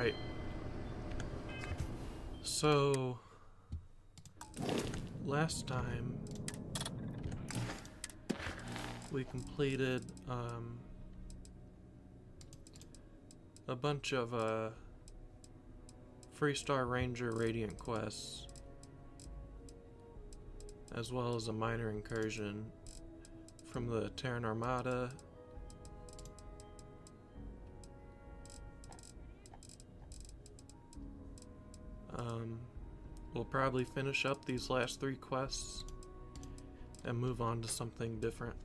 Alright. So, last time we completed a bunch of Freestar Ranger Radiant quests, as well as a minor incursion from the Terran Armada. We'll probably finish up these last 3 quests and move on to something different.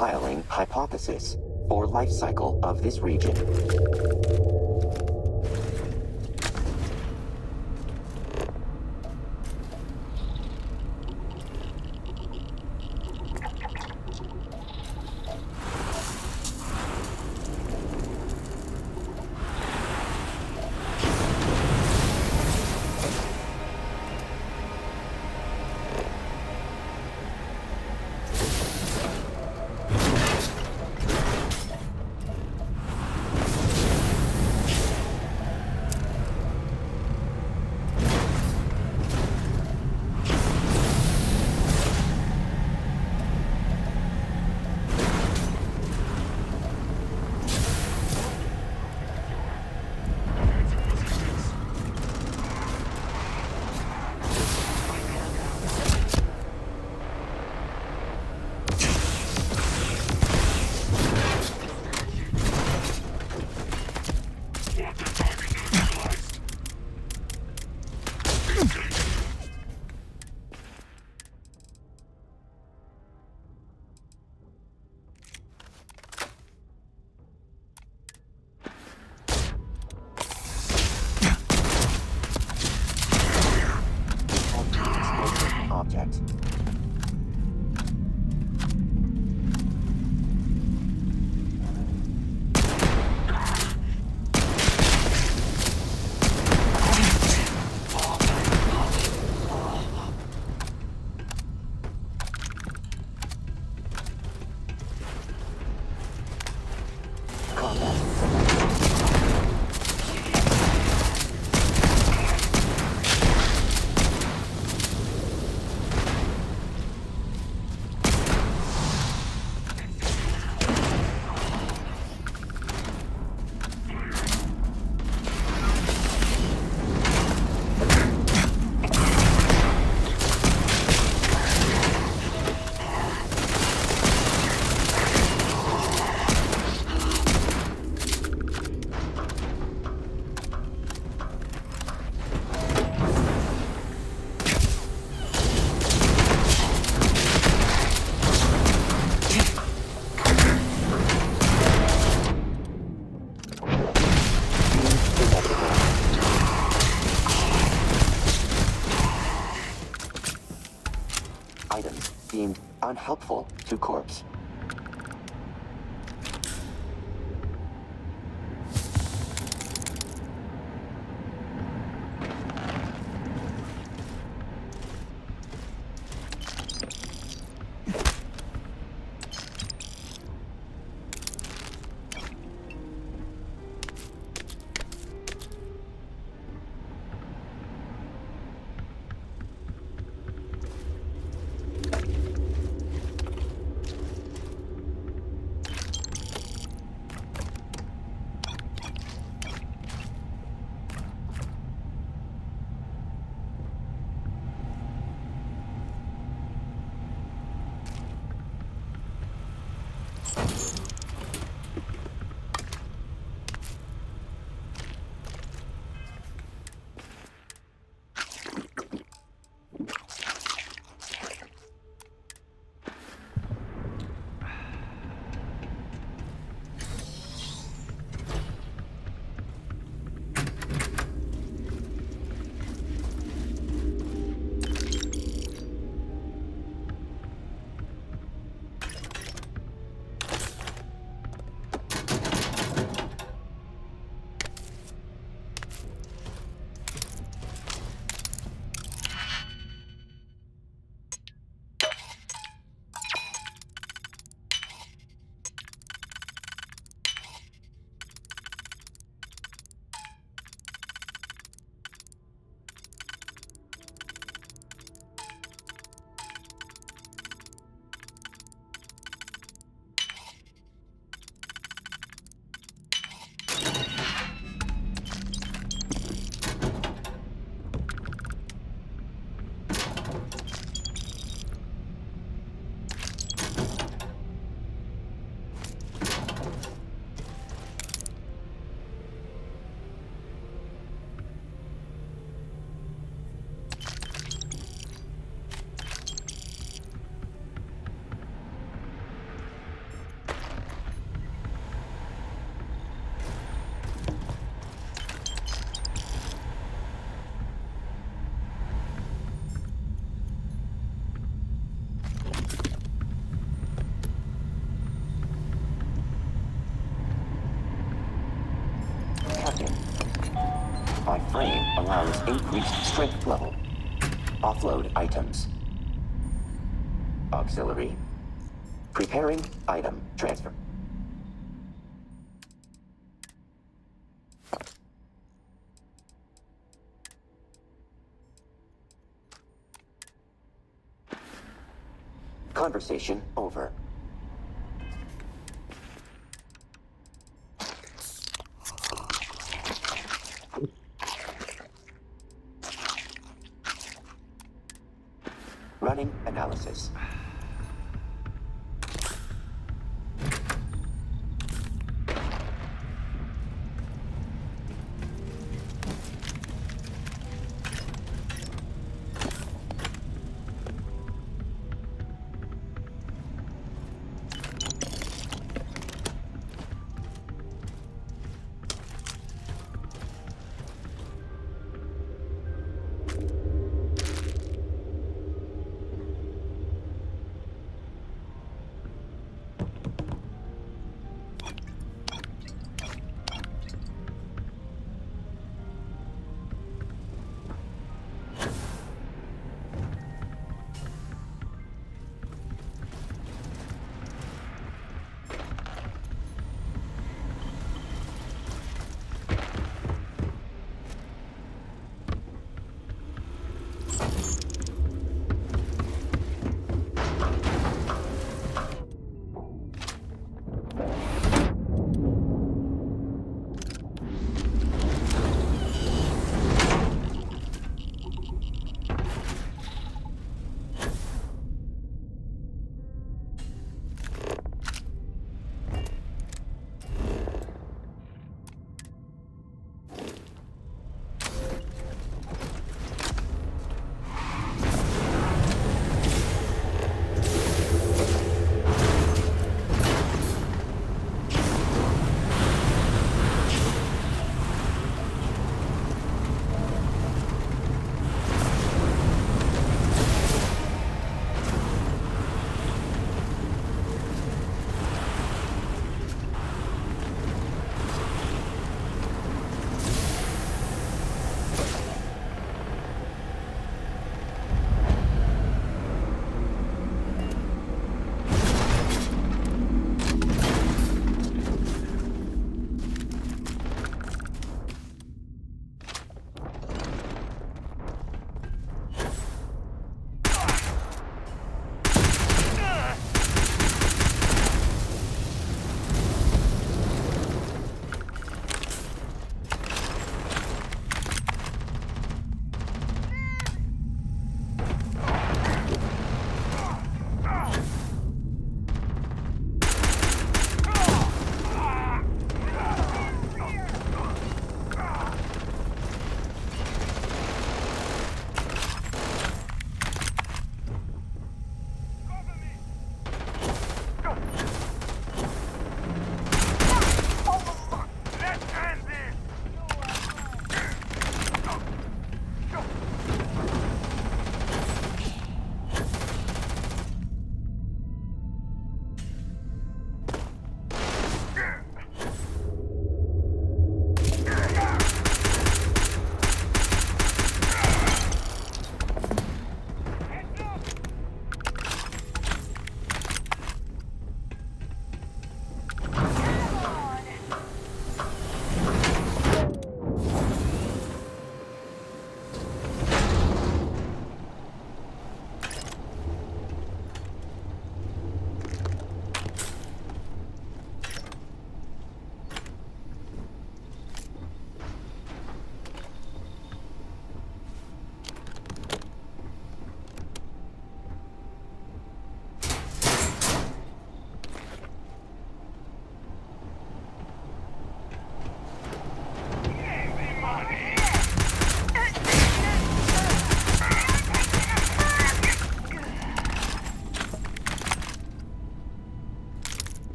Compiling hypothesis for life cycle of this region. Object. Items deemed unhelpful to corpse. Increased strength level. Offload items. Auxiliary. Preparing item transfer. Conversation over. Running analysis.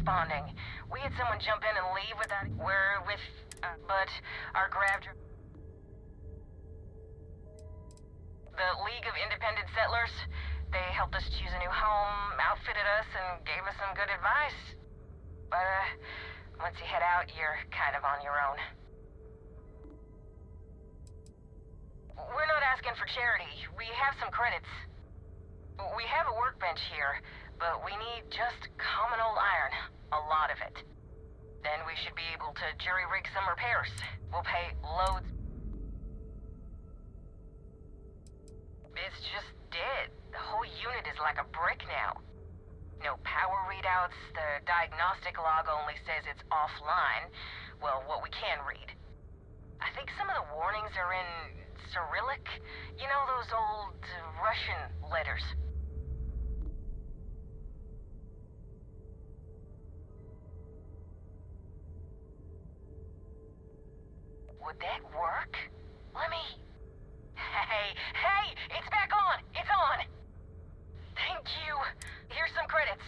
responding. We had someone jump in and leave without... We're with... but our grav... The League of Independent Settlers, they helped us choose a new home, outfitted us, and gave us some good advice. But, once you head out, you're kind of on your own. We're not asking for charity. We have some credits. We have a workbench here, but we need just common old iron. A lot of it. Then we should be able to jury-rig some repairs. We'll pay loads. It's just dead. The whole unit is like a brick now. No power readouts. The diagnostic log only says it's offline. Well, what we can read. I think some of the warnings are in Cyrillic. You know those old Russian letters. Would that work? Let me... Hey! It's back on! It's on! Thank you. Here's some credits.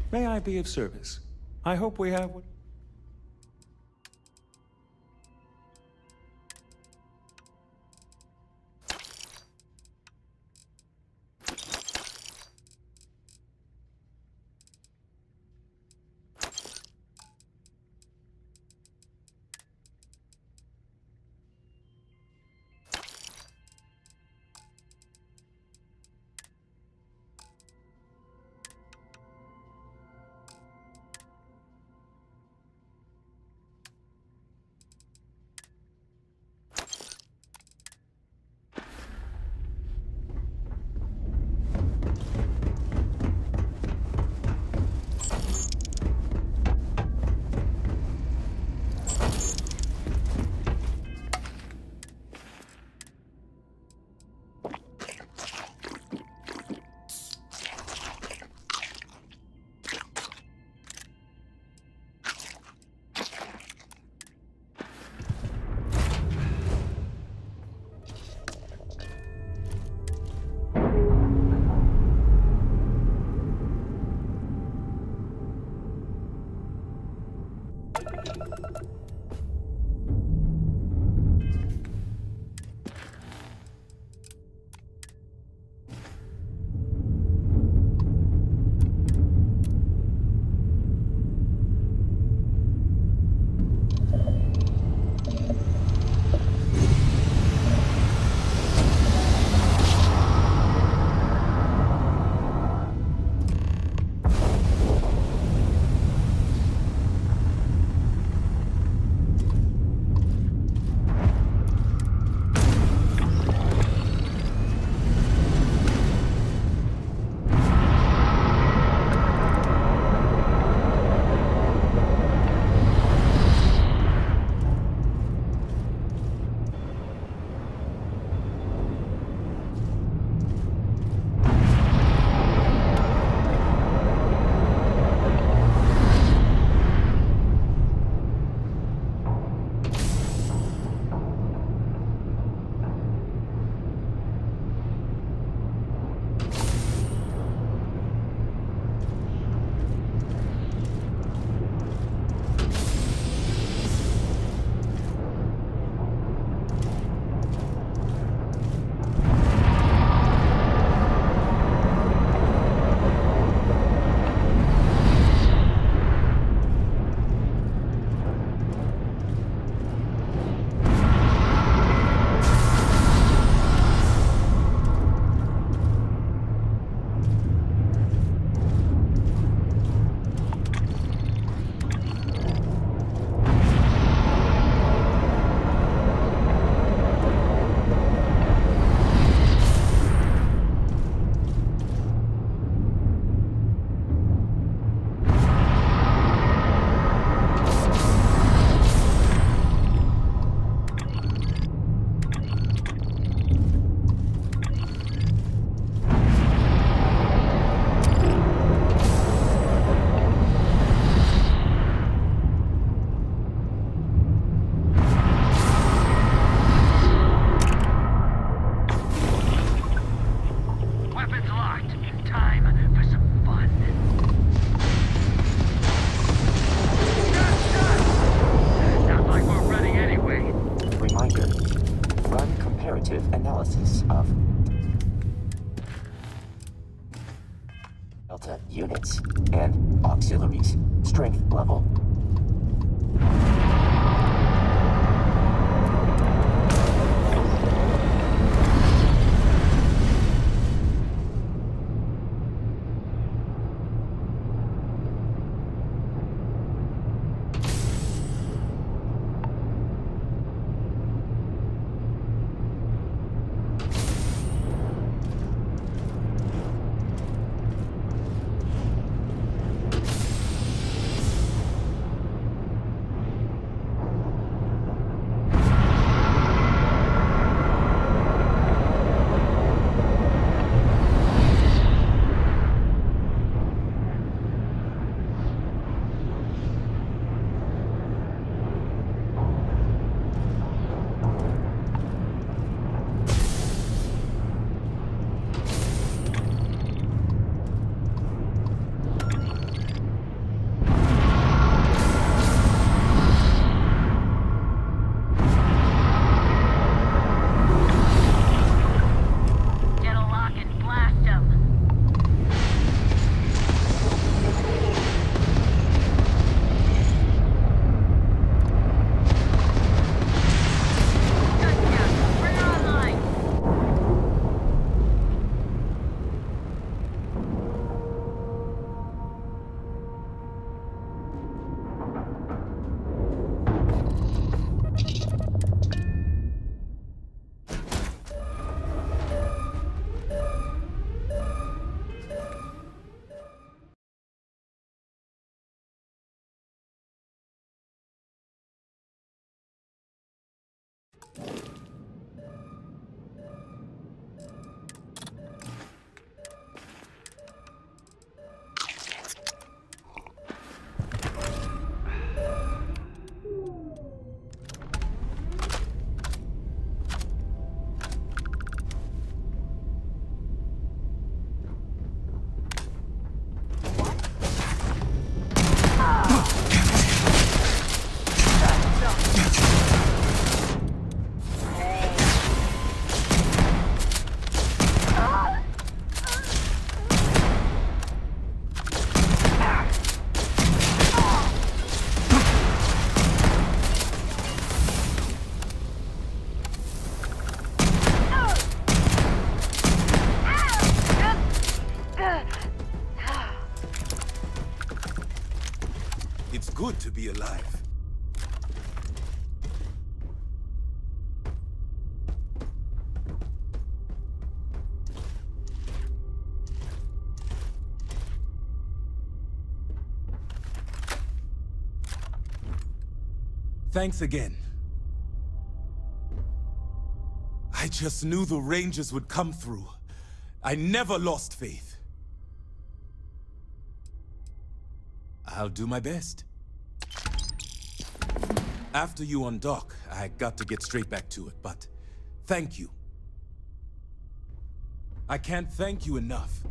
May I be of service? I hope we have... Run comparative analysis of Delta units and auxiliaries. Strength level. It's good to be alive. Thanks again. I just knew the Rangers would come through. I never lost faith. I'll do my best. After you undock, I got to get straight back to it, but thank you. I can't thank you enough.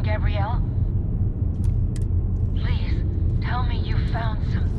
Gabrielle? Please, tell me you found something.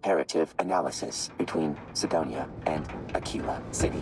Comparative analysis between Sidonia and Aquila City.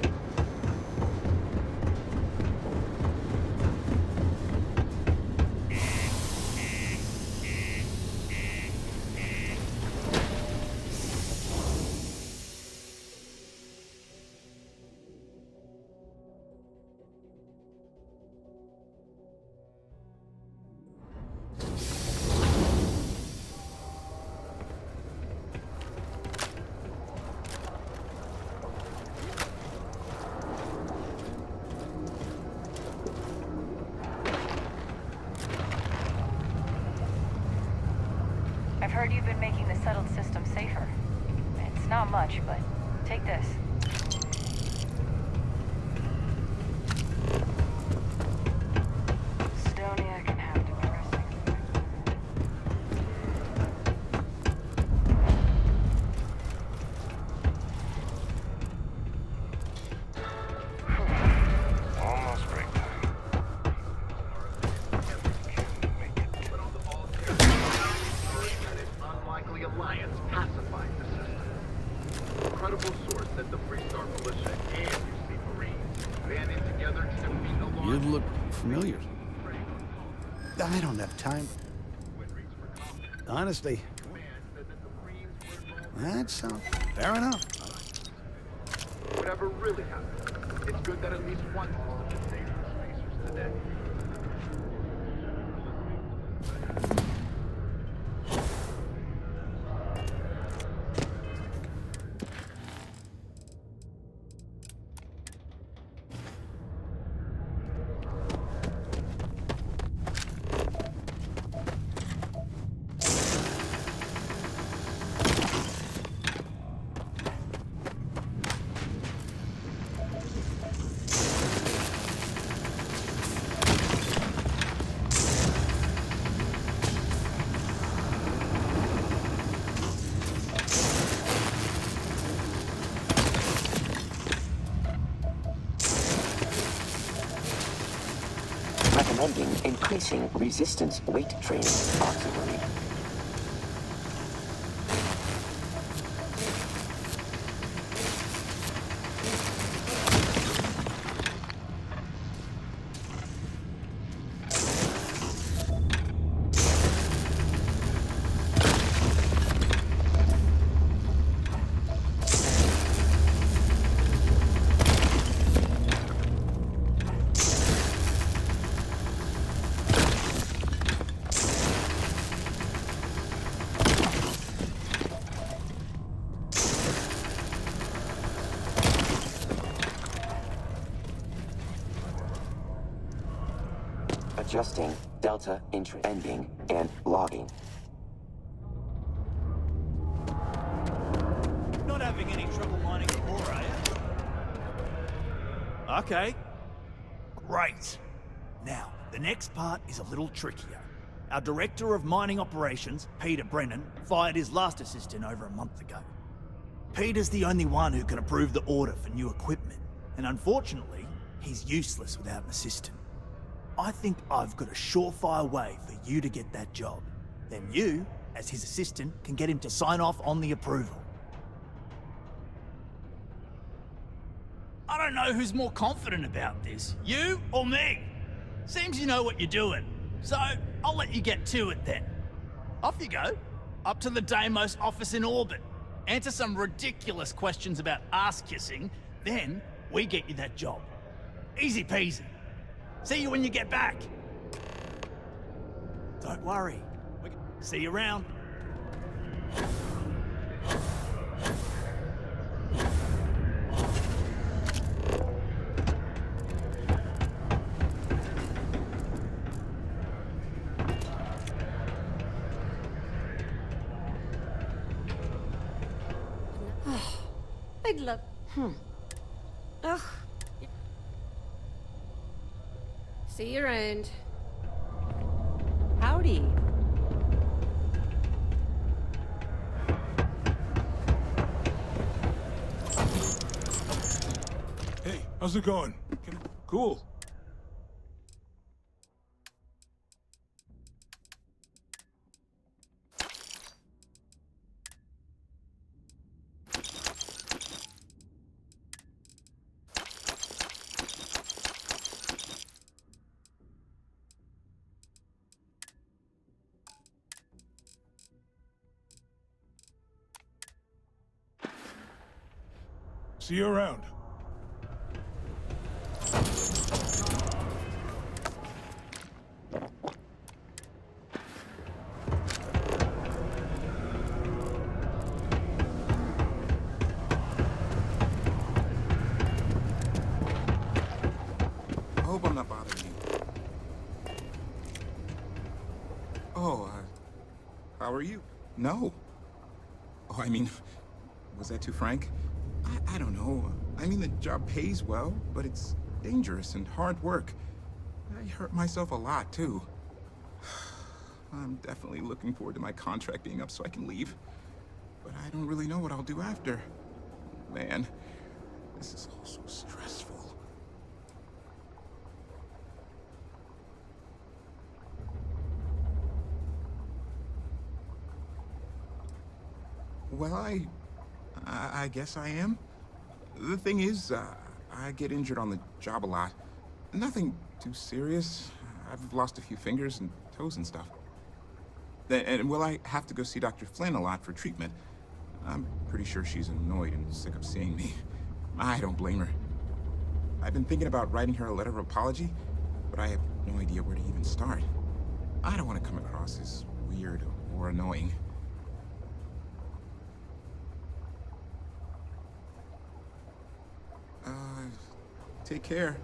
heard you've been making the settled system safer. It's not much, but take this. Stoniac can have depressing. Almost break time. Unlikely alliance pacified the system. Credible source that the Freestar Militia and UC Marines banded together to defeat the You large... look familiar. I don't have time. Honestly, that's fair enough. Whatever really happened, it's good that at least one system is saved for spacers today. Recommending increasing resistance weight training auxiliary. Adjusting delta entry ending and logging. Not having any trouble mining the ore, are you? Okay. Great. Now, the next part is a little trickier. Our Director of Mining Operations, Peter Brennan, fired his last assistant over a month ago. Peter's the only one who can approve the order for new equipment, and unfortunately, he's useless without an assistant. I think I've got a surefire way for you to get that job. Then you, as his assistant, can get him to sign off on the approval. I don't know who's more confident about this, you or me. Seems you know what you're doing, so I'll let you get to it then. Off you go, up to the Deimos office in orbit. Answer some ridiculous questions about ass-kissing, then we get you that job. Easy peasy. See you when you get back. Don't worry. See you around. I'd love... Ugh. See you around. Howdy. Hey, how's it going? Cool. See you around. I hope I'm not bothering you. Oh, how are you? No. Oh, I mean, was that too frank? I don't know. I mean, the job pays well, but it's dangerous and hard work. I hurt myself a lot, too. I'm definitely looking forward to my contract being up so I can leave. But I don't really know what I'll do after. Man, this is all so stressful. Well, I guess I am. The thing is, I get injured on the job a lot. Nothing too serious. I've lost a few fingers and toes and stuff. And will I have to go see Dr. Flynn a lot for treatment? I'm pretty sure she's annoyed and sick of seeing me. I don't blame her. I've been thinking about writing her a letter of apology, but I have no idea where to even start. I don't want to come across as weird or annoying. Take care.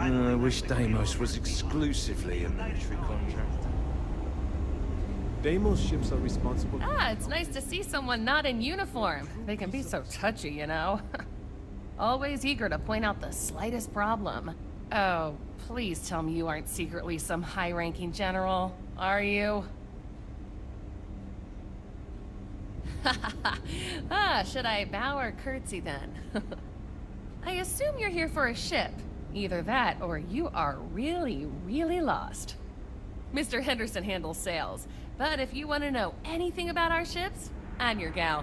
I wish Deimos was exclusively a military contractor. Deimos ships are responsible. Ah, it's nice to see someone not in uniform. They can be so touchy, you know. Always eager to point out the slightest problem. Oh, please tell me you aren't secretly some high-ranking general, are you? Ah, should I bow or curtsy then? I assume you're here for a ship. Either that, or you are really, really lost. Mr. Henderson handles sales, but if you want to know anything about our ships, I'm your gal.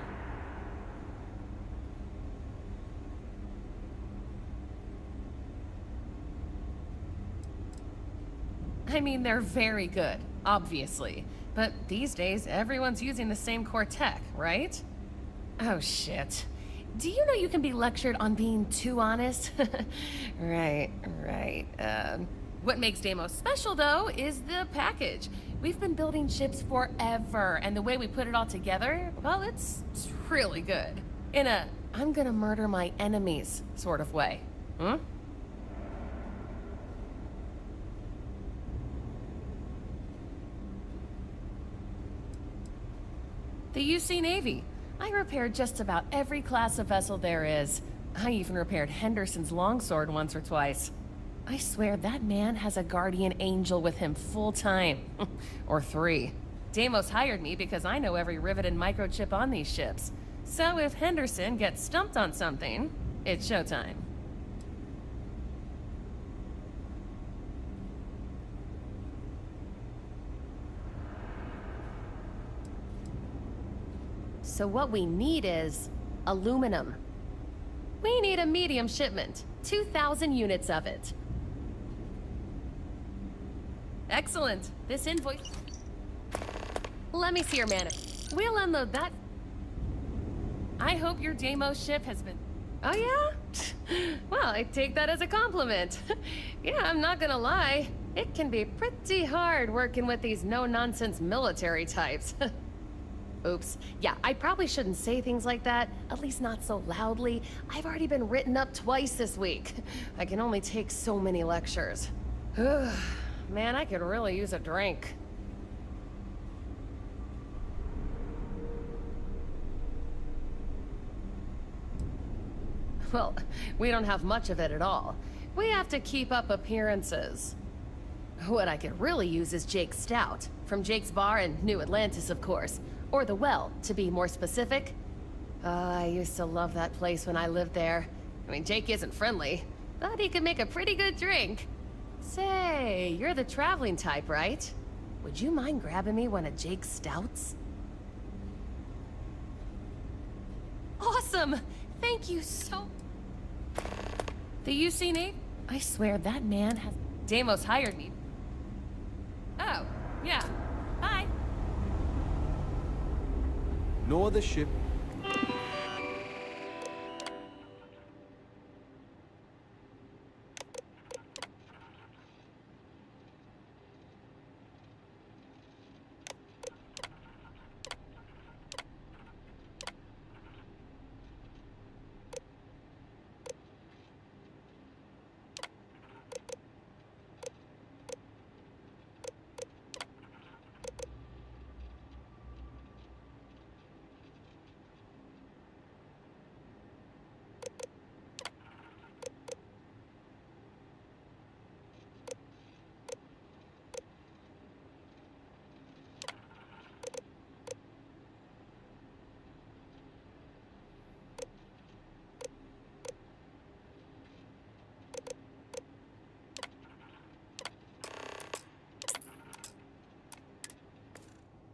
I mean, they're very good, obviously. But these days, everyone's using the same core tech, right? Oh, shit. Do you know you can be lectured on being too honest? Right. What makes Deimos special, though, is the package. We've been building ships forever, and the way we put it all together, well, it's really good. In a I'm gonna murder my enemies sort of way. Hmm? The UC Navy. I repaired just about every class of vessel there is. I even repaired Henderson's longsword once or twice. I swear that man has a guardian angel with him full time. Or 3. Deimos hired me because I know every rivet and microchip on these ships. So if Henderson gets stumped on something, it's showtime. So what we need is aluminum. We need a medium shipment, 2,000 units of it. Excellent. This invoice... Let me see your mana. We'll unload that. I hope your Deimos ship has been... Oh yeah? Well, I take that as a compliment. Yeah, I'm not gonna lie. It can be pretty hard working with these no-nonsense military types. Oops. Yeah, I probably shouldn't say things like that, at least not so loudly. I've already been written up twice this week. I can only take so many lectures. Man, I could really use a drink. Well, we don't have much of it at all. We have to keep up appearances. What I could really use is Jake's Stout, from Jake's Bar in New Atlantis, of course. Or the Well, to be more specific. I used to love that place when I lived there. I mean, Jake isn't friendly, but he can make a pretty good drink. Say, you're the traveling type, right? Would you mind grabbing me one of Jake's Stouts? Awesome! Thank you so... The UC Navy? I swear that man has... Deimos hired me. Oh, yeah. Bye. No other ship.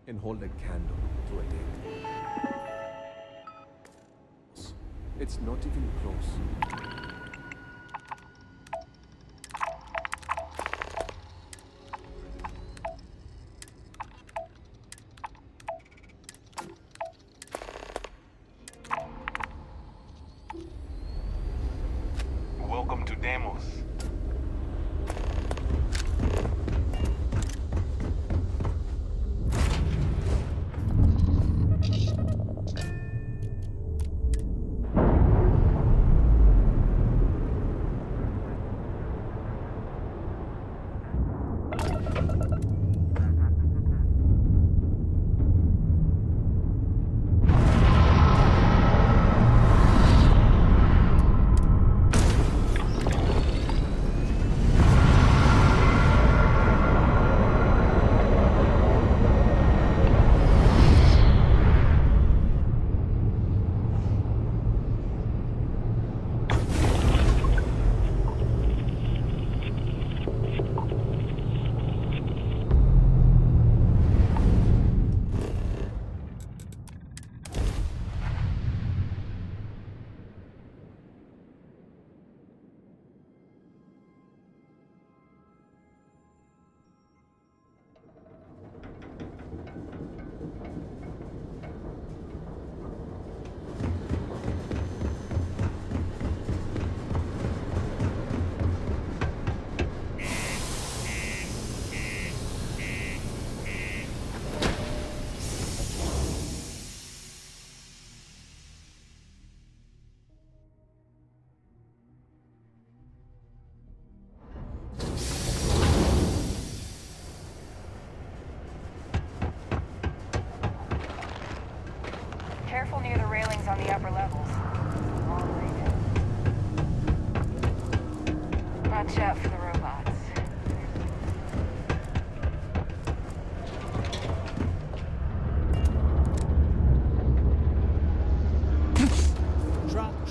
And hold a candle to a day. It's not even close. Welcome to Deimos.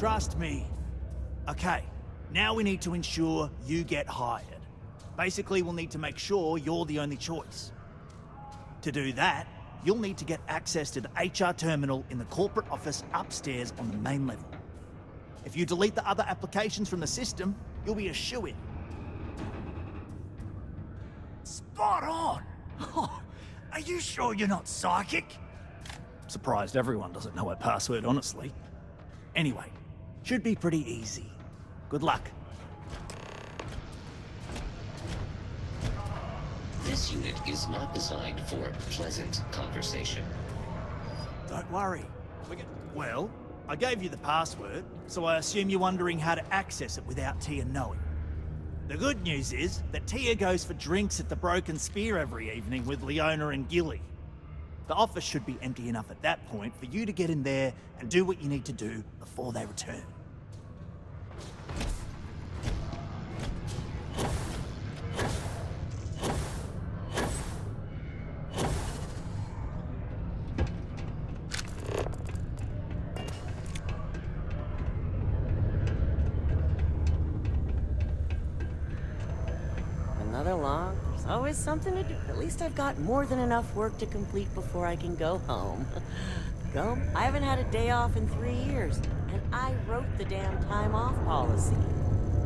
Trust me. Okay, now we need to ensure you get hired. Basically, we'll need to make sure you're the only choice. To do that, you'll need to get access to the HR terminal in the corporate office upstairs on the main level. If you delete the other applications from the system, you'll be a shoo-in. Spot on! Oh, are you sure you're not psychic? Surprised everyone doesn't know her password, honestly. Anyway, should be pretty easy. Good luck. This unit is not designed for pleasant conversation. Don't worry. Well, I gave you the password, so I assume you're wondering how to access it without Tia knowing. The good news is that Tia goes for drinks at the Broken Spear every evening with Leona and Gilly. The office should be empty enough at that point for you to get in there and do what you need to do before they return. Another log? There's always something to do. At least I've got more than enough work to complete before I can go home. I haven't had a day off in 3 years, and I wrote the damn time off policy.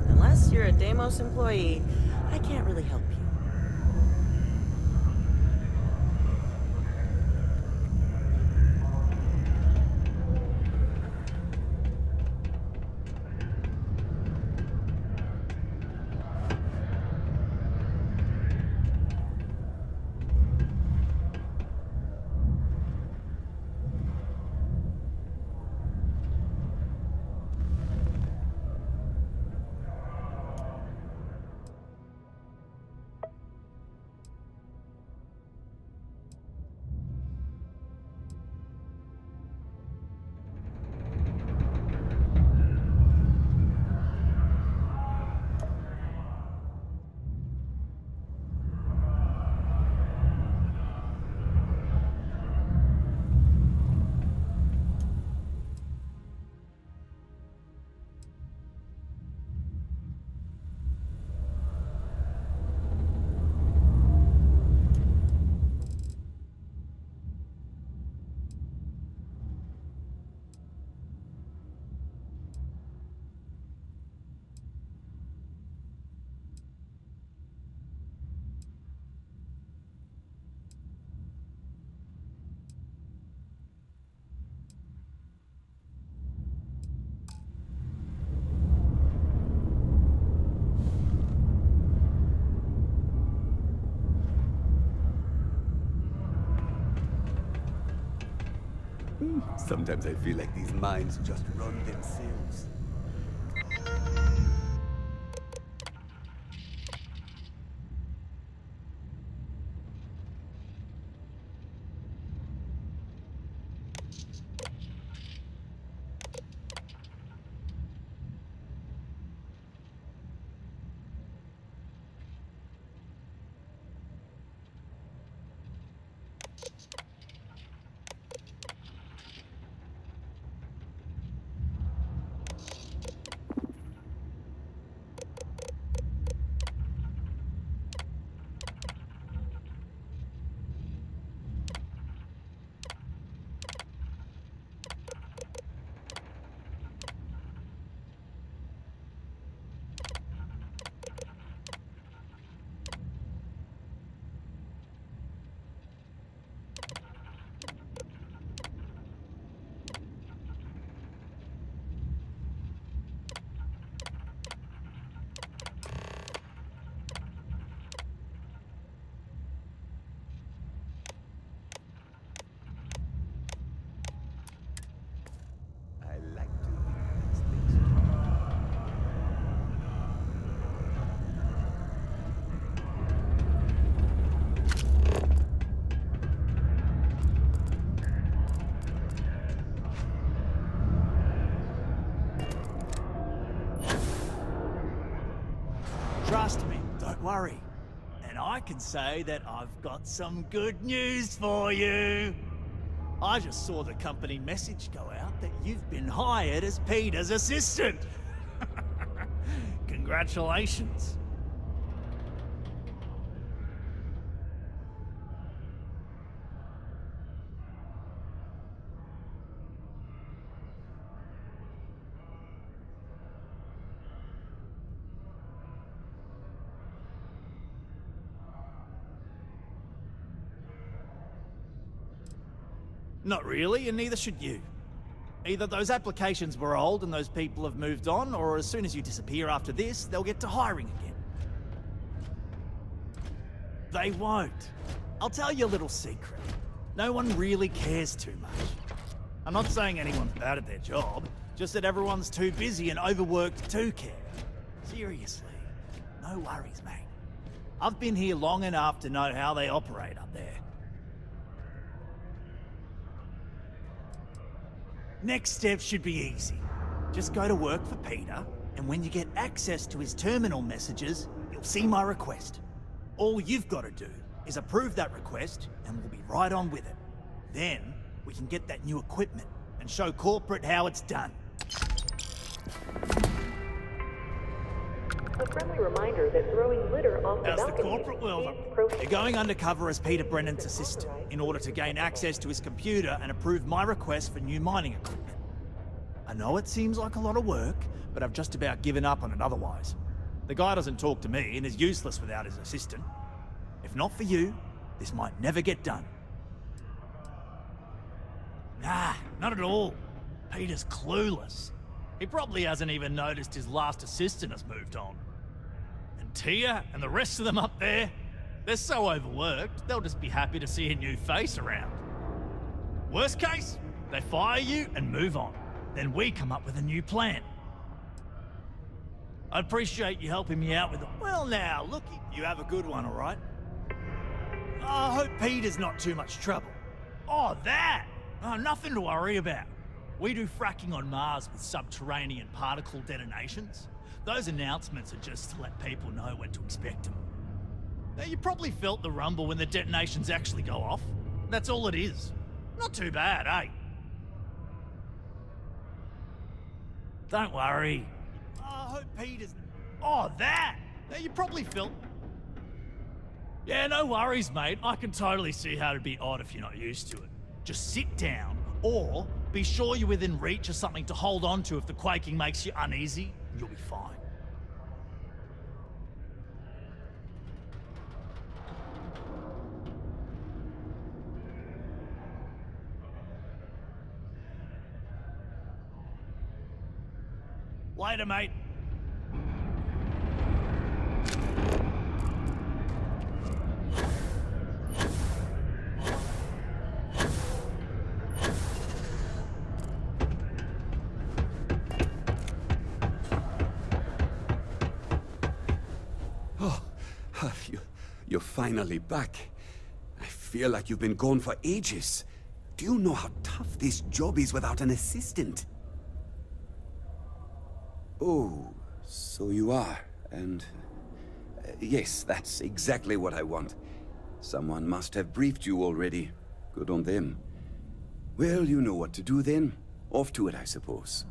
Unless you're a Deimos employee, I can't really help you. Sometimes I feel like these mines just run themselves. Trust me, don't worry. And I can say that I've got some good news for you. I just saw the company message go out that you've been hired as Peter's assistant. Congratulations. Not really, and neither should you. Either those applications were old and those people have moved on, or as soon as you disappear after this, they'll get to hiring again. They won't. I'll tell you a little secret. No one really cares too much. I'm not saying anyone's bad at their job, just that everyone's too busy and overworked to care. Seriously, no worries, mate. I've been here long enough to know how they operate up there. Next step should be easy. Just go to work for Peter, and when you get access to his terminal messages, you'll see my request. All you've got to do is approve that request, and we'll be right on with it. Then, we can get that new equipment and show corporate how it's done. A friendly reminder that throwing litter off the How's the balcony corporate world? is prohibited. You're going undercover as Peter Brennan's assistant in order to gain access to his computer and approve my request for new mining equipment. I know it seems like a lot of work, but I've just about given up on it otherwise. The guy doesn't talk to me and is useless without his assistant. If not for you, this might never get done. Nah, not at all. Peter's clueless. He probably hasn't even noticed his last assistant has moved on. And Tia and the rest of them up there, they're so overworked, they'll just be happy to see a new face around. Worst case, they fire you and move on. Then we come up with a new plan. I'd appreciate you helping me out with it. Well now, looky, you have a good one, alright? I hope Peter's not too much trouble. Oh, that! Oh, nothing to worry about. We do fracking on Mars with subterranean particle detonations. Those announcements are just to let people know when to expect them. Now, you probably felt the rumble when the detonations actually go off. That's all it is. Not too bad, eh? Don't worry. I hope Peter's... Oh, that! Now, you probably felt... Yeah, no worries, mate. I can totally see how it'd be odd if you're not used to it. Just sit down, or be sure you're within reach of something to hold on to if the quaking makes you uneasy, and you'll be fine. Later, mate. You're finally back. I feel like you've been gone for ages. Do you know how tough this job is without an assistant? Oh, so you are, and... yes, that's exactly what I want. Someone must have briefed you already. Good on them. Well, you know what to do then. Off to it, I suppose.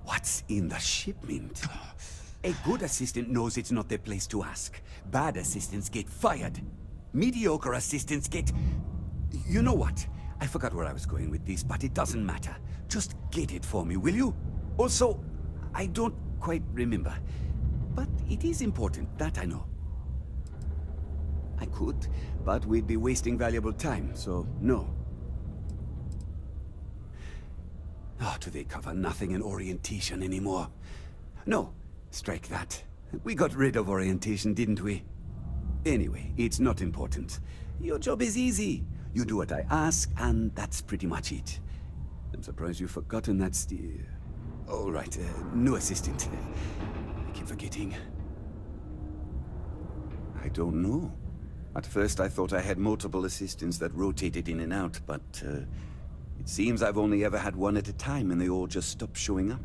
What's in the shipment? A good assistant knows it's not their place to ask. Bad assistants get fired. Mediocre assistants get... You know what? I forgot where I was going with this, but it doesn't matter. Just get it for me, will you? Also, I don't quite remember. But it is important, that I know. I could, but we'd be wasting valuable time, so no. Oh, do they cover nothing in orientation anymore? No, strike that. We got rid of orientation, didn't we? Anyway, it's not important. Your job is easy. You do what I ask, and that's pretty much it. I'm surprised you've forgotten that's the... All right, new assistant. I keep forgetting. I don't know. At first I thought I had multiple assistants that rotated in and out, but it seems I've only ever had one at a time and they all just stopped showing up.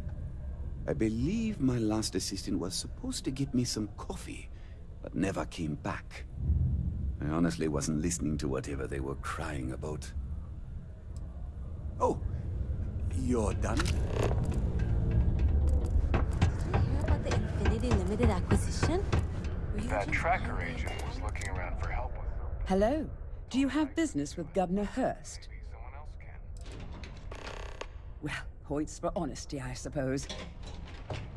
I believe my last assistant was supposed to get me some coffee, but never came back. I honestly wasn't listening to whatever they were crying about. Oh, you're done? Did you hear about the Infinity Limited acquisition? That tracker agent was looking around for help with them. Hello. Do you have business with Governor Hurst? Well, points for honesty, I suppose.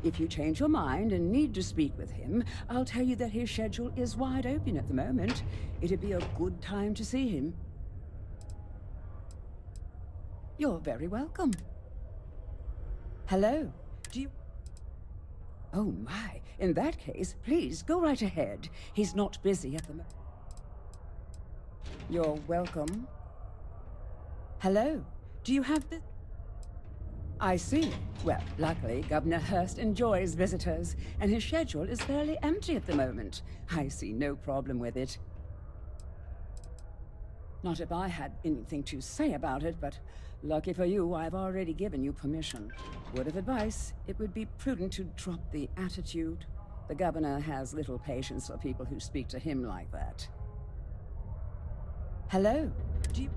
If you change your mind and need to speak with him, I'll tell you that his schedule is wide open at the moment. It'd be a good time to see him. You're very welcome. Hello. Do you... Oh my. In that case, please go right ahead. He's not busy at the moment. You're welcome. Hello. Do you have this? I see. Well, luckily, Governor Hurst enjoys visitors, and his schedule is fairly empty at the moment. I see no problem with it. Not if I had anything to say about it, but lucky for you, I've already given you permission. Word of advice, it would be prudent to drop the attitude. The governor has little patience for people who speak to him like that. Hello? Do you...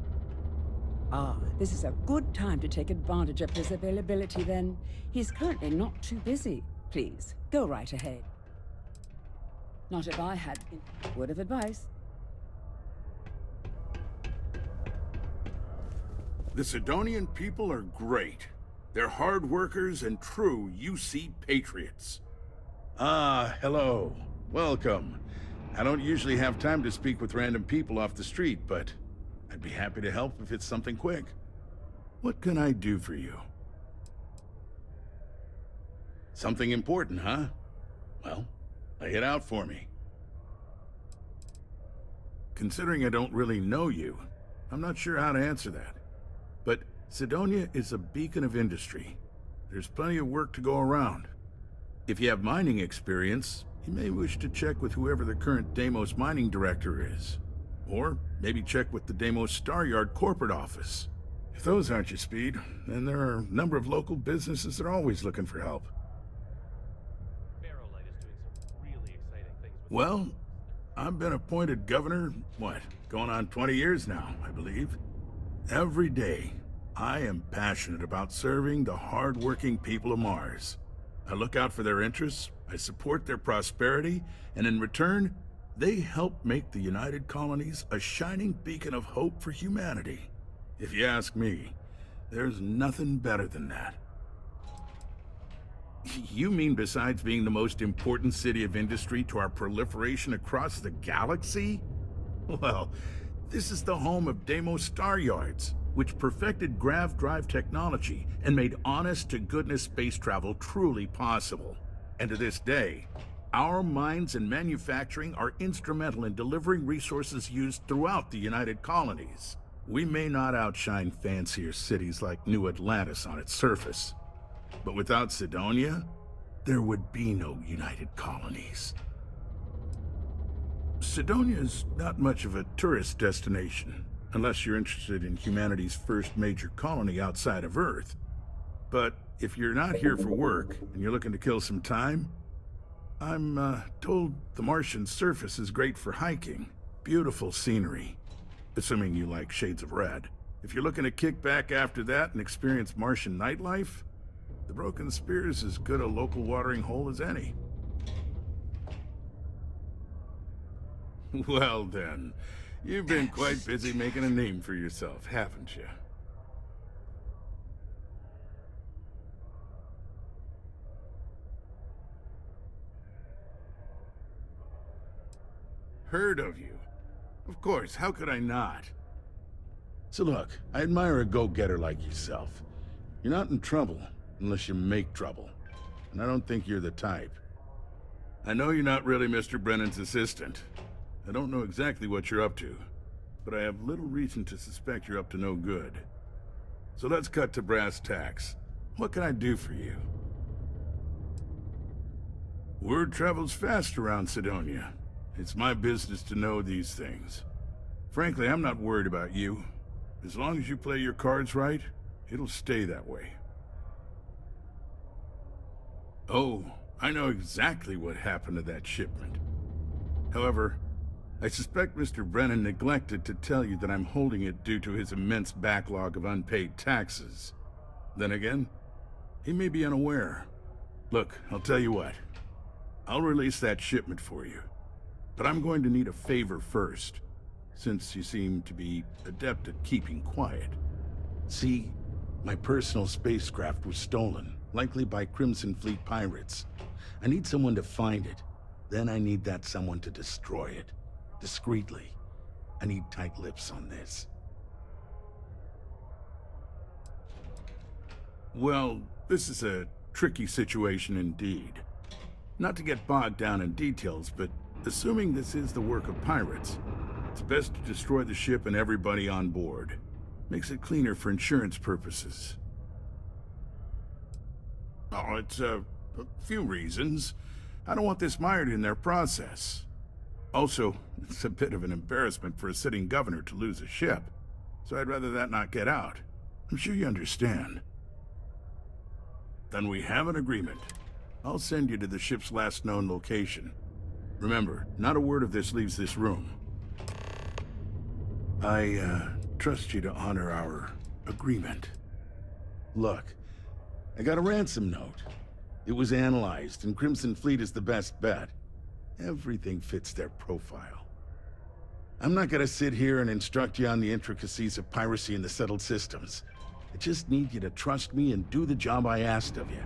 Ah, this is a good time to take advantage of his availability then. He's currently not too busy. Please, go right ahead. Not if I had... Word of advice. The Sidonian people are great. They're hard workers and true UC patriots. Ah, hello. Welcome. I don't usually have time to speak with random people off the street, but I'd be happy to help if it's something quick. What can I do for you? Something important, huh? Well, lay it out for me. Considering I don't really know you, I'm not sure how to answer that. But Sidonia is a beacon of industry. There's plenty of work to go around. If you have mining experience, you may wish to check with whoever the current Deimos mining director is. Or maybe check with the Deimos Star Yard corporate office. If those aren't your speed, then there are a number of local businesses that are always looking for help. Well, I've been appointed governor, going on 20 years now, I believe. Every day, I am passionate about serving the hard-working people of Mars. I look out for their interests, I support their prosperity, and in return, they help make the United Colonies a shining beacon of hope for humanity. If you ask me, there's nothing better than that. You mean besides being the most important city of industry to our proliferation across the galaxy? Well, this is the home of Deimos Star Yards, which perfected grav drive technology and made honest-to-goodness space travel truly possible. And to this day, our mines and manufacturing are instrumental in delivering resources used throughout the United Colonies. We may not outshine fancier cities like New Atlantis on its surface, but without Sidonia, there would be no United Colonies. Sidonia is not much of a tourist destination, unless you're interested in humanity's first major colony outside of Earth. But if you're not here for work, and you're looking to kill some time, I'm told the Martian surface is great for hiking. Beautiful scenery, assuming you like shades of red. If you're looking to kick back after that and experience Martian nightlife, the Broken Spear is as good a local watering hole as any. Well then, you've been quite busy making a name for yourself, haven't you? Heard of you. Of course, how could I not? So look, I admire a go-getter like yourself. You're not in trouble unless you make trouble. And I don't think you're the type. I know you're not really Mr. Brennan's assistant. I don't know exactly what you're up to, but I have little reason to suspect you're up to no good. So let's cut to brass tacks. What can I do for you? Word travels fast around Sidonia. It's my business to know these things. Frankly, I'm not worried about you. As long as you play your cards right, it'll stay that way. Oh, I know exactly what happened to that shipment. However, I suspect Mr. Brennan neglected to tell you that I'm holding it due to his immense backlog of unpaid taxes. Then again, he may be unaware. Look, I'll tell you what. I'll release that shipment for you. But I'm going to need a favor first, since you seem to be adept at keeping quiet. See, my personal spacecraft was stolen, likely by Crimson Fleet pirates. I need someone to find it. Then I need that someone to destroy it. Discreetly. I need tight lips on this. Well, this is a tricky situation indeed. Not to get bogged down in details, but assuming this is the work of pirates, it's best to destroy the ship and everybody on board. Makes it cleaner for insurance purposes. Oh, it's a few reasons. I don't want this mired in their process. Also, it's a bit of an embarrassment for a sitting governor to lose a ship, so I'd rather that not get out. I'm sure you understand. Then we have an agreement. I'll send you to the ship's last known location. Remember, not a word of this leaves this room. I trust you to honor our agreement. Look, I got a ransom note. It was analyzed, and Crimson Fleet is the best bet. Everything fits their profile. I'm not gonna sit here and instruct you on the intricacies of piracy in the settled systems. I just need you to trust me and do the job I asked of you.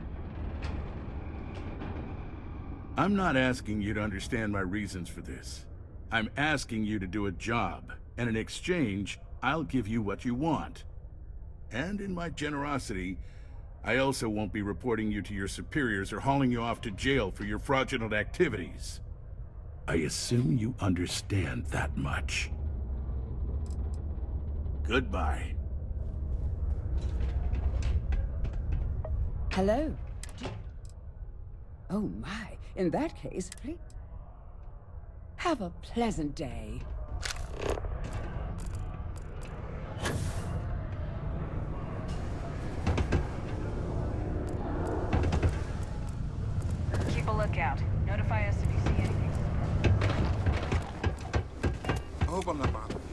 I'm not asking you to understand my reasons for this. I'm asking you to do a job, and in exchange, I'll give you what you want. And in my generosity, I also won't be reporting you to your superiors or hauling you off to jail for your fraudulent activities. I assume you understand that much. Goodbye. Hello? Oh my, in that case, please. Have a pleasant day. Keep a lookout. Notify us if you see anything. I hope I'm not bothering you.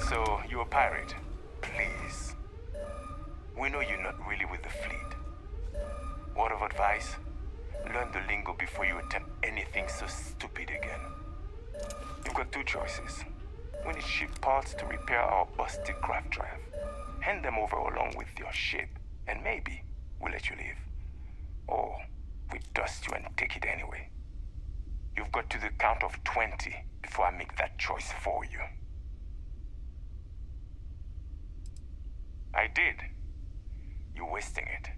So, you're a pirate? Please. We know you're not really with the fleet. Word of advice? Learn the lingo before you attempt anything so stupid again. You've got two choices. We need ship parts to repair our busted craft drive. Hand them over along with your ship, and maybe we'll let you leave. Or we dust you and take it anyway. You've got to the count of 20 before I make that choice for you. I did. You're wasting it.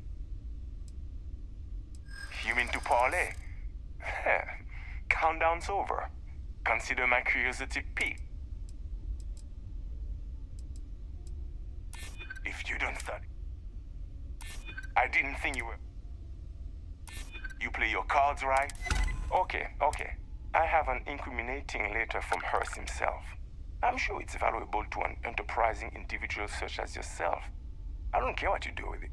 You mean to parlay? Countdown's over. Consider my curiosity piqued. If you don't start... I didn't think you were... You play your cards right? Okay. I have an incriminating letter from Hearst himself. I'm sure it's valuable to an enterprising individual such as yourself. I don't care what you do with it.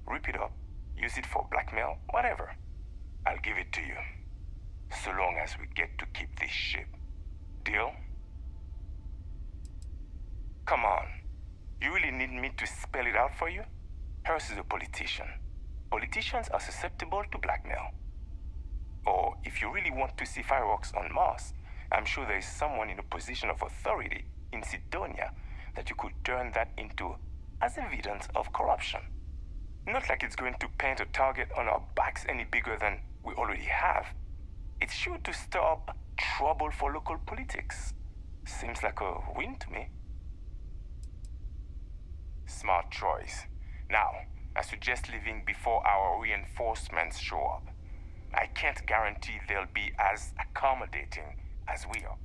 Rip it up, use it for blackmail, whatever. I'll give it to you. So long as we get to keep this ship. Deal? Come on. You really need me to spell it out for you? Hearst is a politician. Politicians are susceptible to blackmail. Or if you really want to see fireworks on Mars, I'm sure there is someone in a position of authority in Sidonia that you could turn that into as evidence of corruption. Not like it's going to paint a target on our backs any bigger than we already have. It's sure to stir up trouble for local politics. Seems like a win to me. Smart choice. Now, I suggest leaving before our reinforcements show up. I can't guarantee they'll be as accommodating as we are.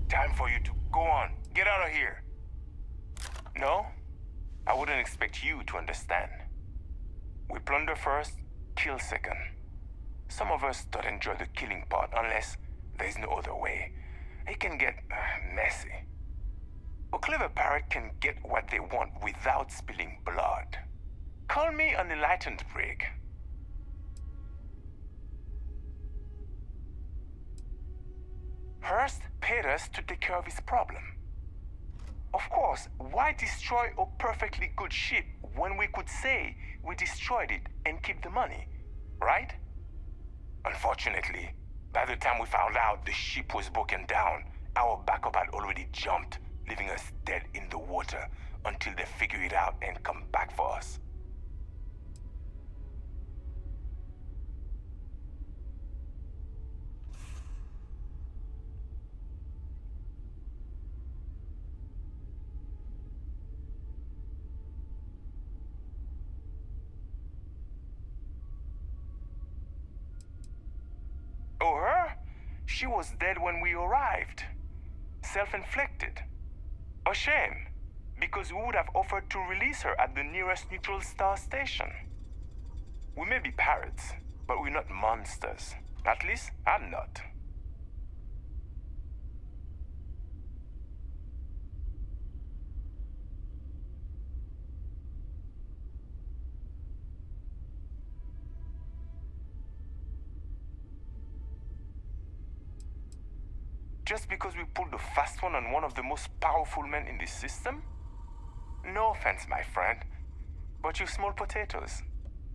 Time for you to go on. Get out of here. No? I wouldn't expect you to understand. We plunder first, kill second. Some of us don't enjoy the killing part unless there's no other way. It can get messy. A clever pirate can get what they want without spilling blood. Call me an enlightened prig. Hearst paid us to take care of his problem. Of course, why destroy a perfectly good ship when we could say we destroyed it and keep the money, right? Unfortunately, by the time we found out the ship was broken down, our backup had already jumped, leaving us dead in the water until they figure it out and come back for us. Oh, her? She was dead when we arrived. Self-inflicted. A shame, because we would have offered to release her at the nearest neutral star station. We may be pirates, but we're not monsters. At least, I'm not. Just because we pulled the fast one on one of the most powerful men in this system? No offense, my friend, but you're small potatoes.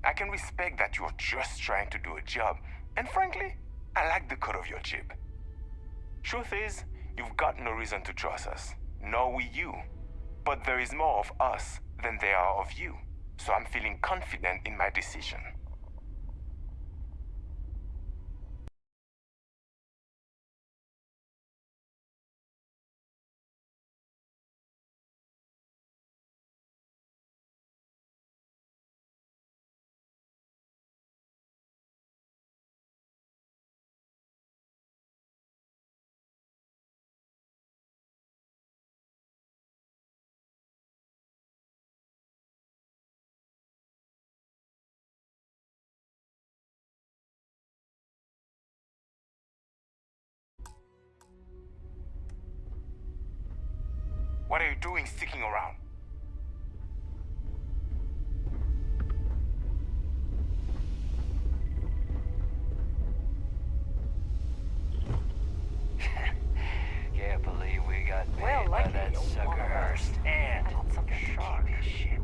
I can respect that you're just trying to do a job, and frankly, I like the cut of your jib. Truth is, you've got no reason to trust us, nor we you. But there is more of us than there are of you, so I'm feeling confident in my decision. doing sticking around? Can't believe we got paid by that sucker Hurst and got to keep his ship.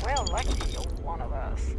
Well, lucky you're one of us.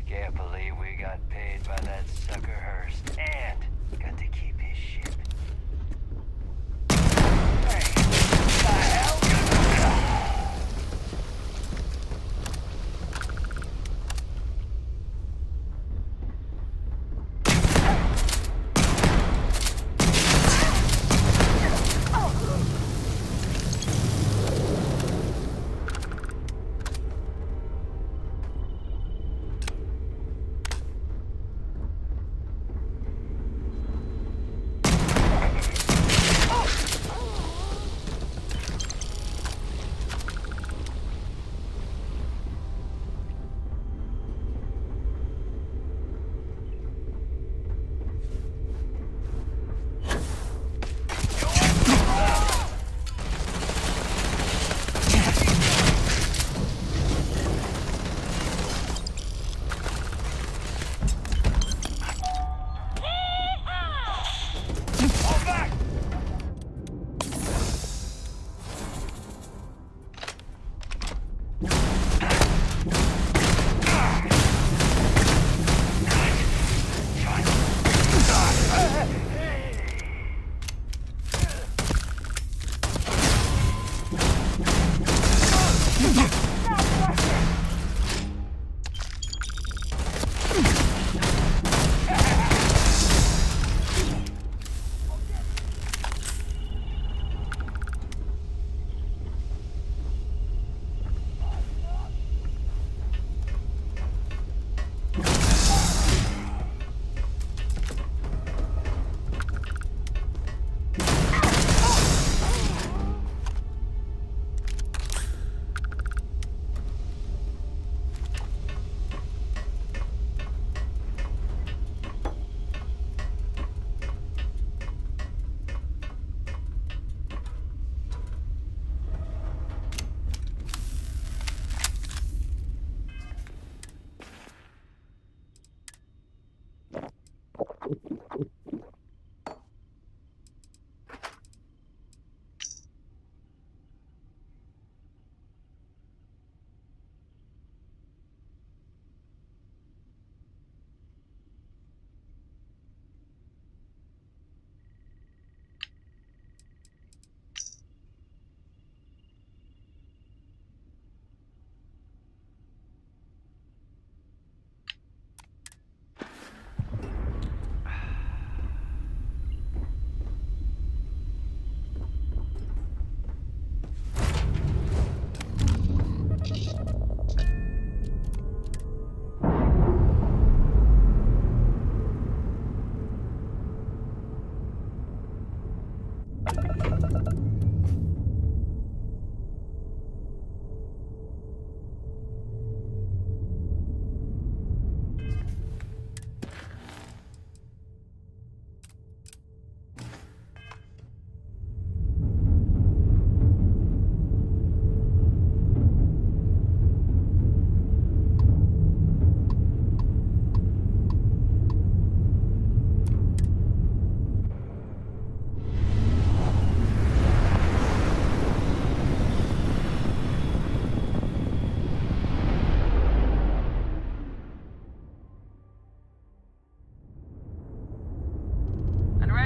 Can't believe we got paid by that sucker Hurst and got to keep his ship. Hey, what the hell?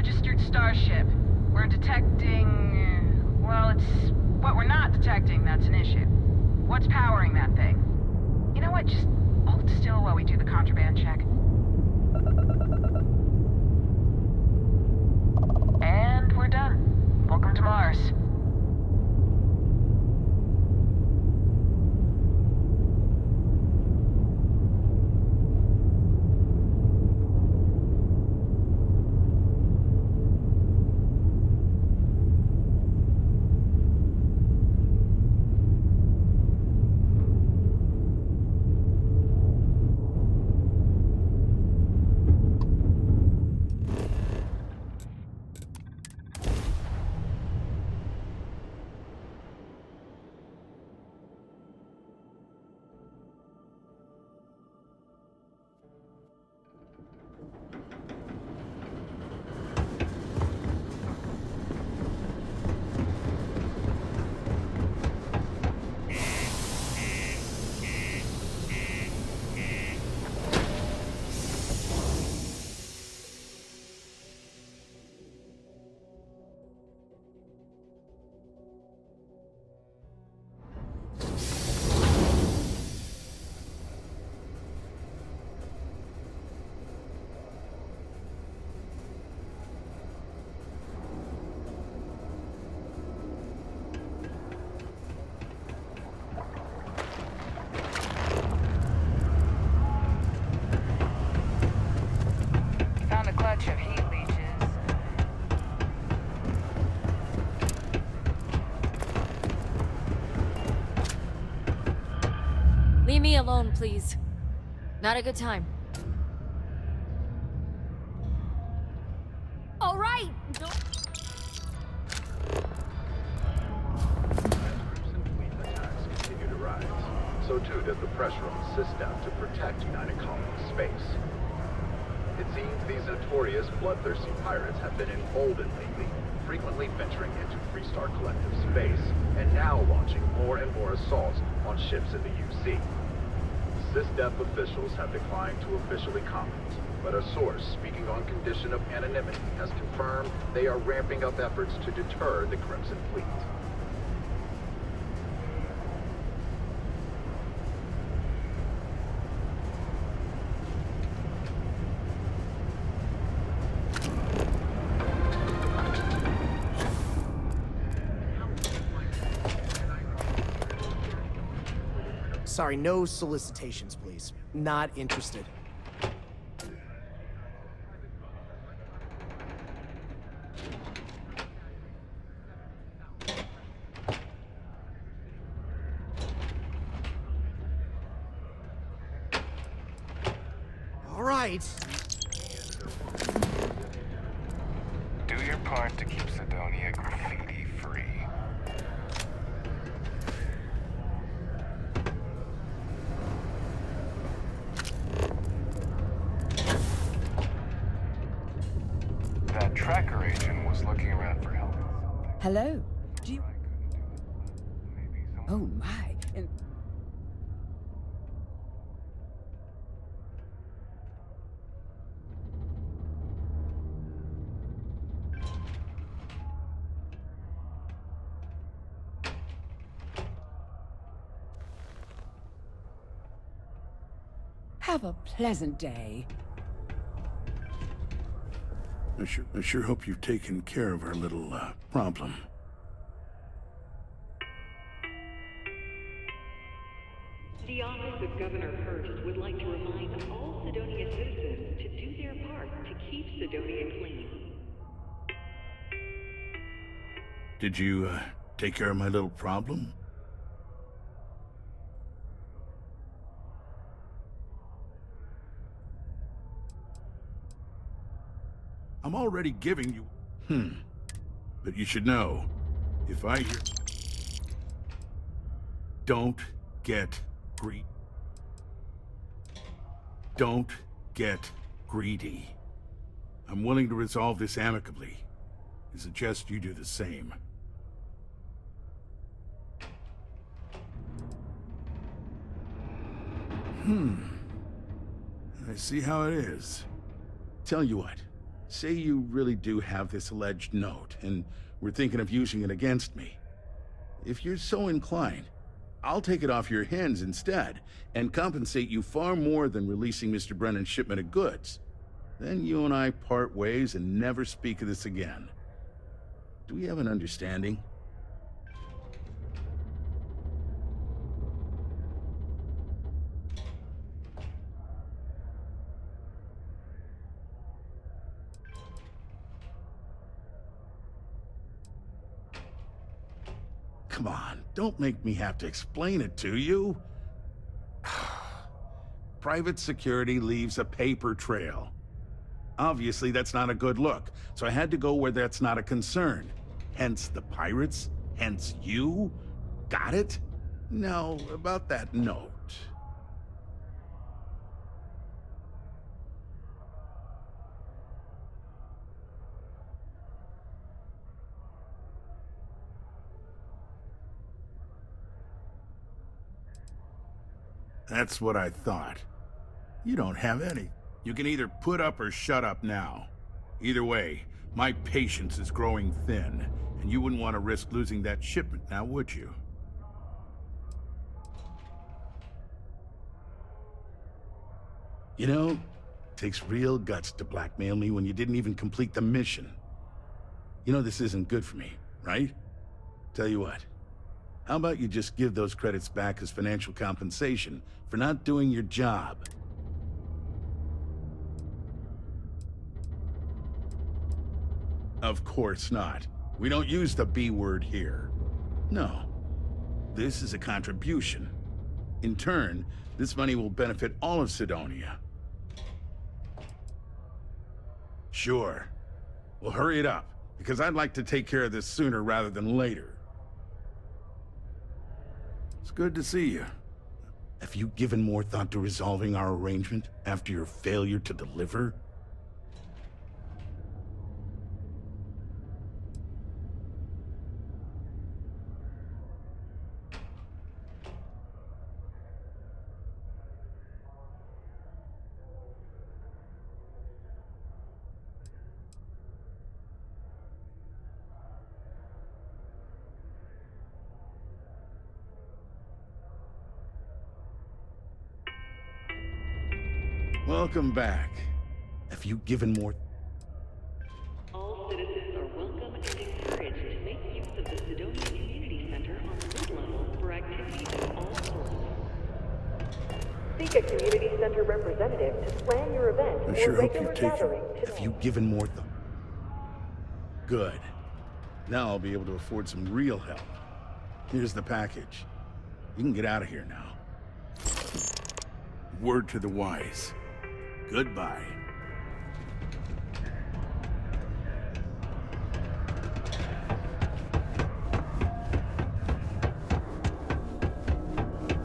registered starship. We're detecting... well, it's what we're not detecting that's an issue. What's powering that thing? You know what? Just hold still while we do the contraband check. And we're done. Welcome to Mars. Found a clutch of heat leeches. Leave me alone, please. Not a good time. All right. No. Continue to rise. So too does the pressure on the system to protect United Colonies space. It seems these notorious bloodthirsty pirates have been emboldened lately, frequently venturing into Freestar Collective space, and now launching more and more assaults on ships in the UC. SysDef officials have declined to officially comment, but a source speaking on condition of anonymity has confirmed they are ramping up efforts to deter the Crimson Fleet. Sorry, no solicitations, please. Not interested. All right. Do your part to keep Sidonia graffiti free. That tracker agent was looking around for help. Hello? Do you... Oh my. Have a pleasant day. I sure hope you've taken care of our little, problem. The Office of Governor Hurst would like to remind all Sidonia citizens to do their part to keep Sidonia clean. Did you, take care of my little problem? I'm already giving you... But you should know, if I hear... Don't get greedy. Don't get greedy. I'm willing to resolve this amicably. I suggest you do the same. I see how it is. Tell you what, say you really do have this alleged note, and were thinking of using it against me. If you're so inclined, I'll take it off your hands instead, and compensate you far more than releasing Mr. Brennan's shipment of goods. Then you and I part ways and never speak of this again. Do we have an understanding? Come on, don't make me have to explain it to you. Private security leaves a paper trail. Obviously, that's not a good look, so I had to go where that's not a concern. Hence the pirates, hence you. Got it? Now, about that note. That's what I thought. You don't have any. You can either put up or shut up now. Either way, my patience is growing thin, and you wouldn't want to risk losing that shipment now, would you? You know, it takes real guts to blackmail me when you didn't even complete the mission. You know this isn't good for me, right? Tell you what, how about you just give those credits back as financial compensation for not doing your job? Of course not. We don't use the B word here. No. This is a contribution. In turn, this money will benefit all of Cydonia. Sure. Well, hurry it up, because I'd like to take care of this sooner rather than later. It's good to see you. Have you given more thought to resolving our arrangement after your failure to deliver? Welcome back. Have you given more... All citizens are welcome and encouraged to make use of the Cydonia Community Center on the mid-level for activities of all sorts. Seek a community center representative to plan your event I or sure hope regular you've taken... gathering today. Have you given more thought? Good. Now I'll be able to afford some real help. Here's the package. You can get out of here now. Word to the wise. Goodbye.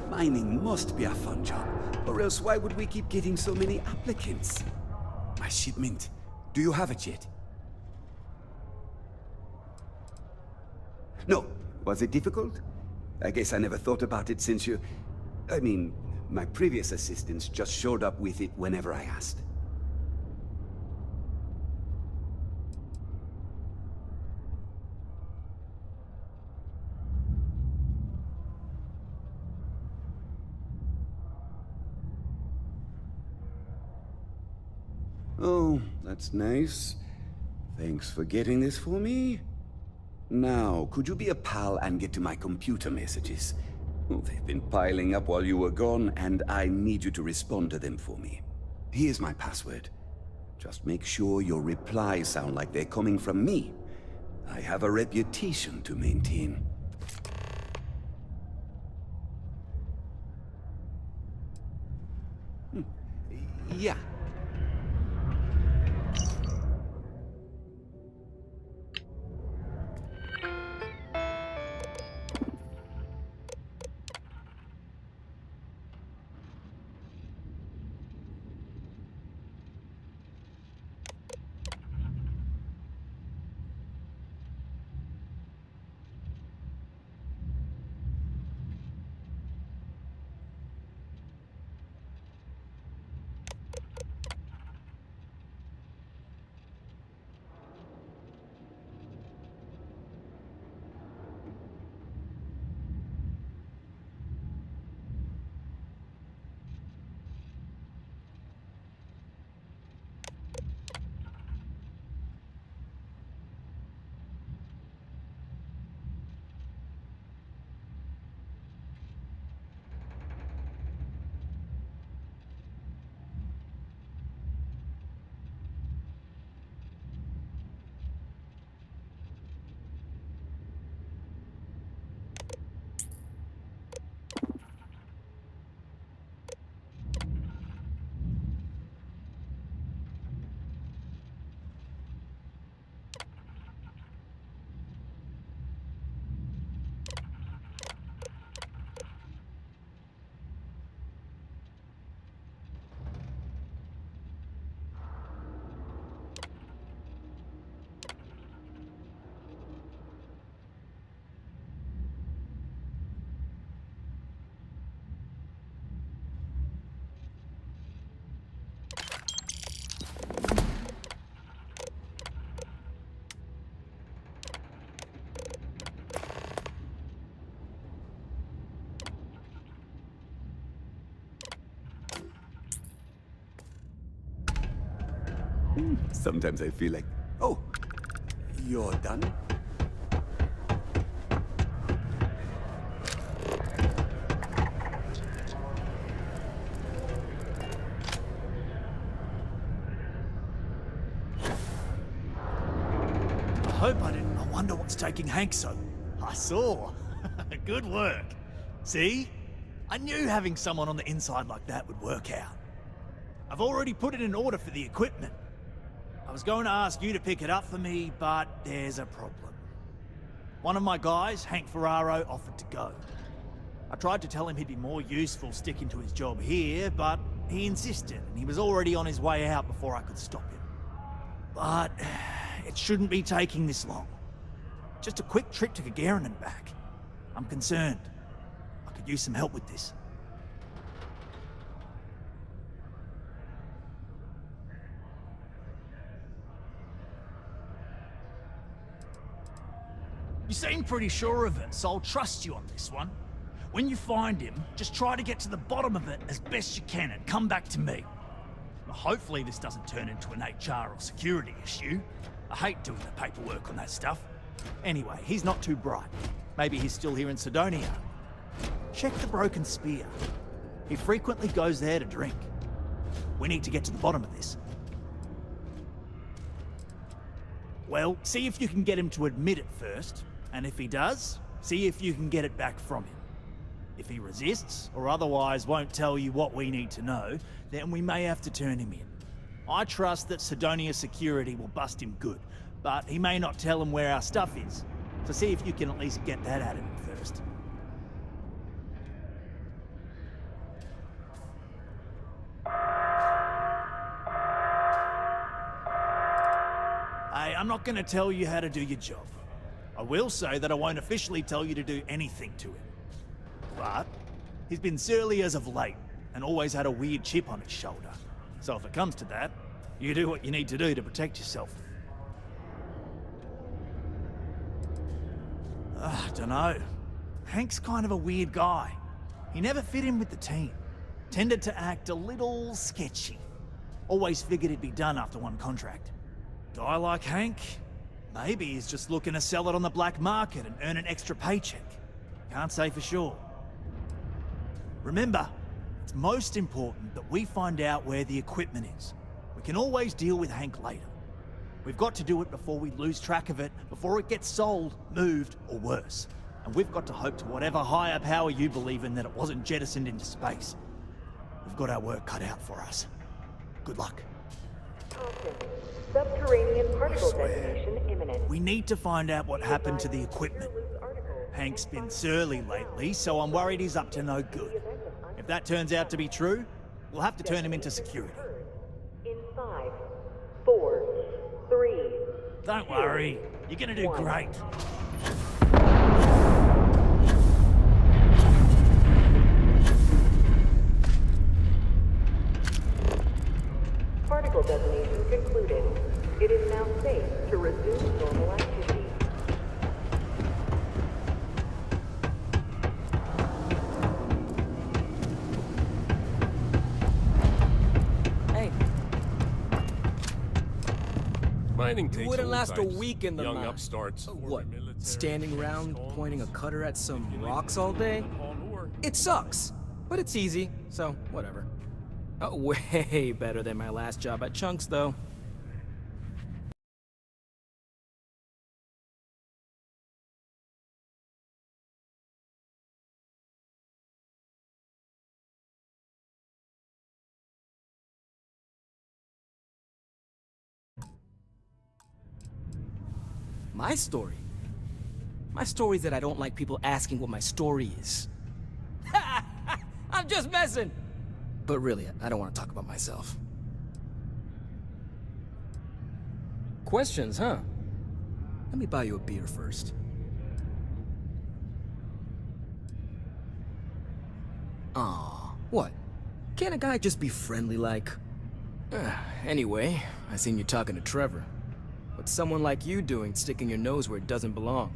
Mining must be a fun job, or else why would we keep getting so many applicants? My shipment. Do you have it yet? No. Was it difficult? I guess I never thought about it since you... I mean, my previous assistants just showed up with it whenever I asked. Oh, that's nice. Thanks for getting this for me. Now, could you be a pal and get to my computer messages? Oh, they've been piling up while you were gone, and I need you to respond to them for me. Here's my password. Just make sure your replies sound like they're coming from me. I have a reputation to maintain. Yeah. Sometimes I feel like... Oh, you're done? I hope I didn't. I wonder what's taking Hank so. I saw. Good work. See? I knew having someone on the inside like that would work out. I've already put it in order for the equipment. I was going to ask you to pick it up for me, but there's a problem. One of my guys, Hank Ferraro, offered to go. I tried to tell him he'd be more useful sticking to his job here, but he insisted, and he was already on his way out before I could stop him. But it shouldn't be taking this long. Just a quick trip to Gagarin and back. I'm concerned. I could use some help with this. You seem pretty sure of it, so I'll trust you on this one. When you find him, just try to get to the bottom of it as best you can and come back to me. Well, hopefully this doesn't turn into an HR or security issue. I hate doing the paperwork on that stuff. Anyway, he's not too bright. Maybe he's still here in Sidonia. Check the Broken Spear. He frequently goes there to drink. We need to get to the bottom of this. Well, see if you can get him to admit it first, and if he does, see if you can get it back from him. If he resists, or otherwise won't tell you what we need to know, then we may have to turn him in. I trust that Sidonia security will bust him good, but he may not tell him where our stuff is. So see if you can at least get that out of him first. Hey, I'm not gonna tell you how to do your job. I will say that I won't officially tell you to do anything to him. But he's been surly as of late, and always had a weird chip on his shoulder. So if it comes to that, you do what you need to do to protect yourself. I dunno. Hank's kind of a weird guy. He never fit in with the team. Tended to act a little sketchy. Always figured he'd be done after one contract. Guy like Hank, maybe he's just looking to sell it on the black market and earn an extra paycheck. Can't say for sure. Remember, it's most important that we find out where the equipment is. We can always deal with Hank later. We've got to do it before we lose track of it, before it gets sold, moved, or worse. And we've got to hope to whatever higher power you believe in that it wasn't jettisoned into space. We've got our work cut out for us. Good luck. Subterranean particle detonation imminent. We need to find out what happened to the equipment. Hank's been surly lately, so I'm worried he's up to no good. If that turns out to be true, we'll have to turn him into security. In 5, 4, 3. Don't worry, you're gonna do great. Particle detonation concluded. It is now safe to resume normal activity. Hey. Mining You takes wouldn't old last a types, week in the young mine. upstarts. What? Standing around pointing a cutter at some rocks all day? It sucks, but it's easy, so whatever. Way better than my last job at Chunks, though. My story? My story is that I don't like people asking what my story is. I'm just messing! But really, I don't want to talk about myself. Questions, huh? Let me buy you a beer first. Aw, what? Can't a guy just be friendly like? Anyway, I seen you talking to Trevor. What's someone like you doing sticking your nose where it doesn't belong?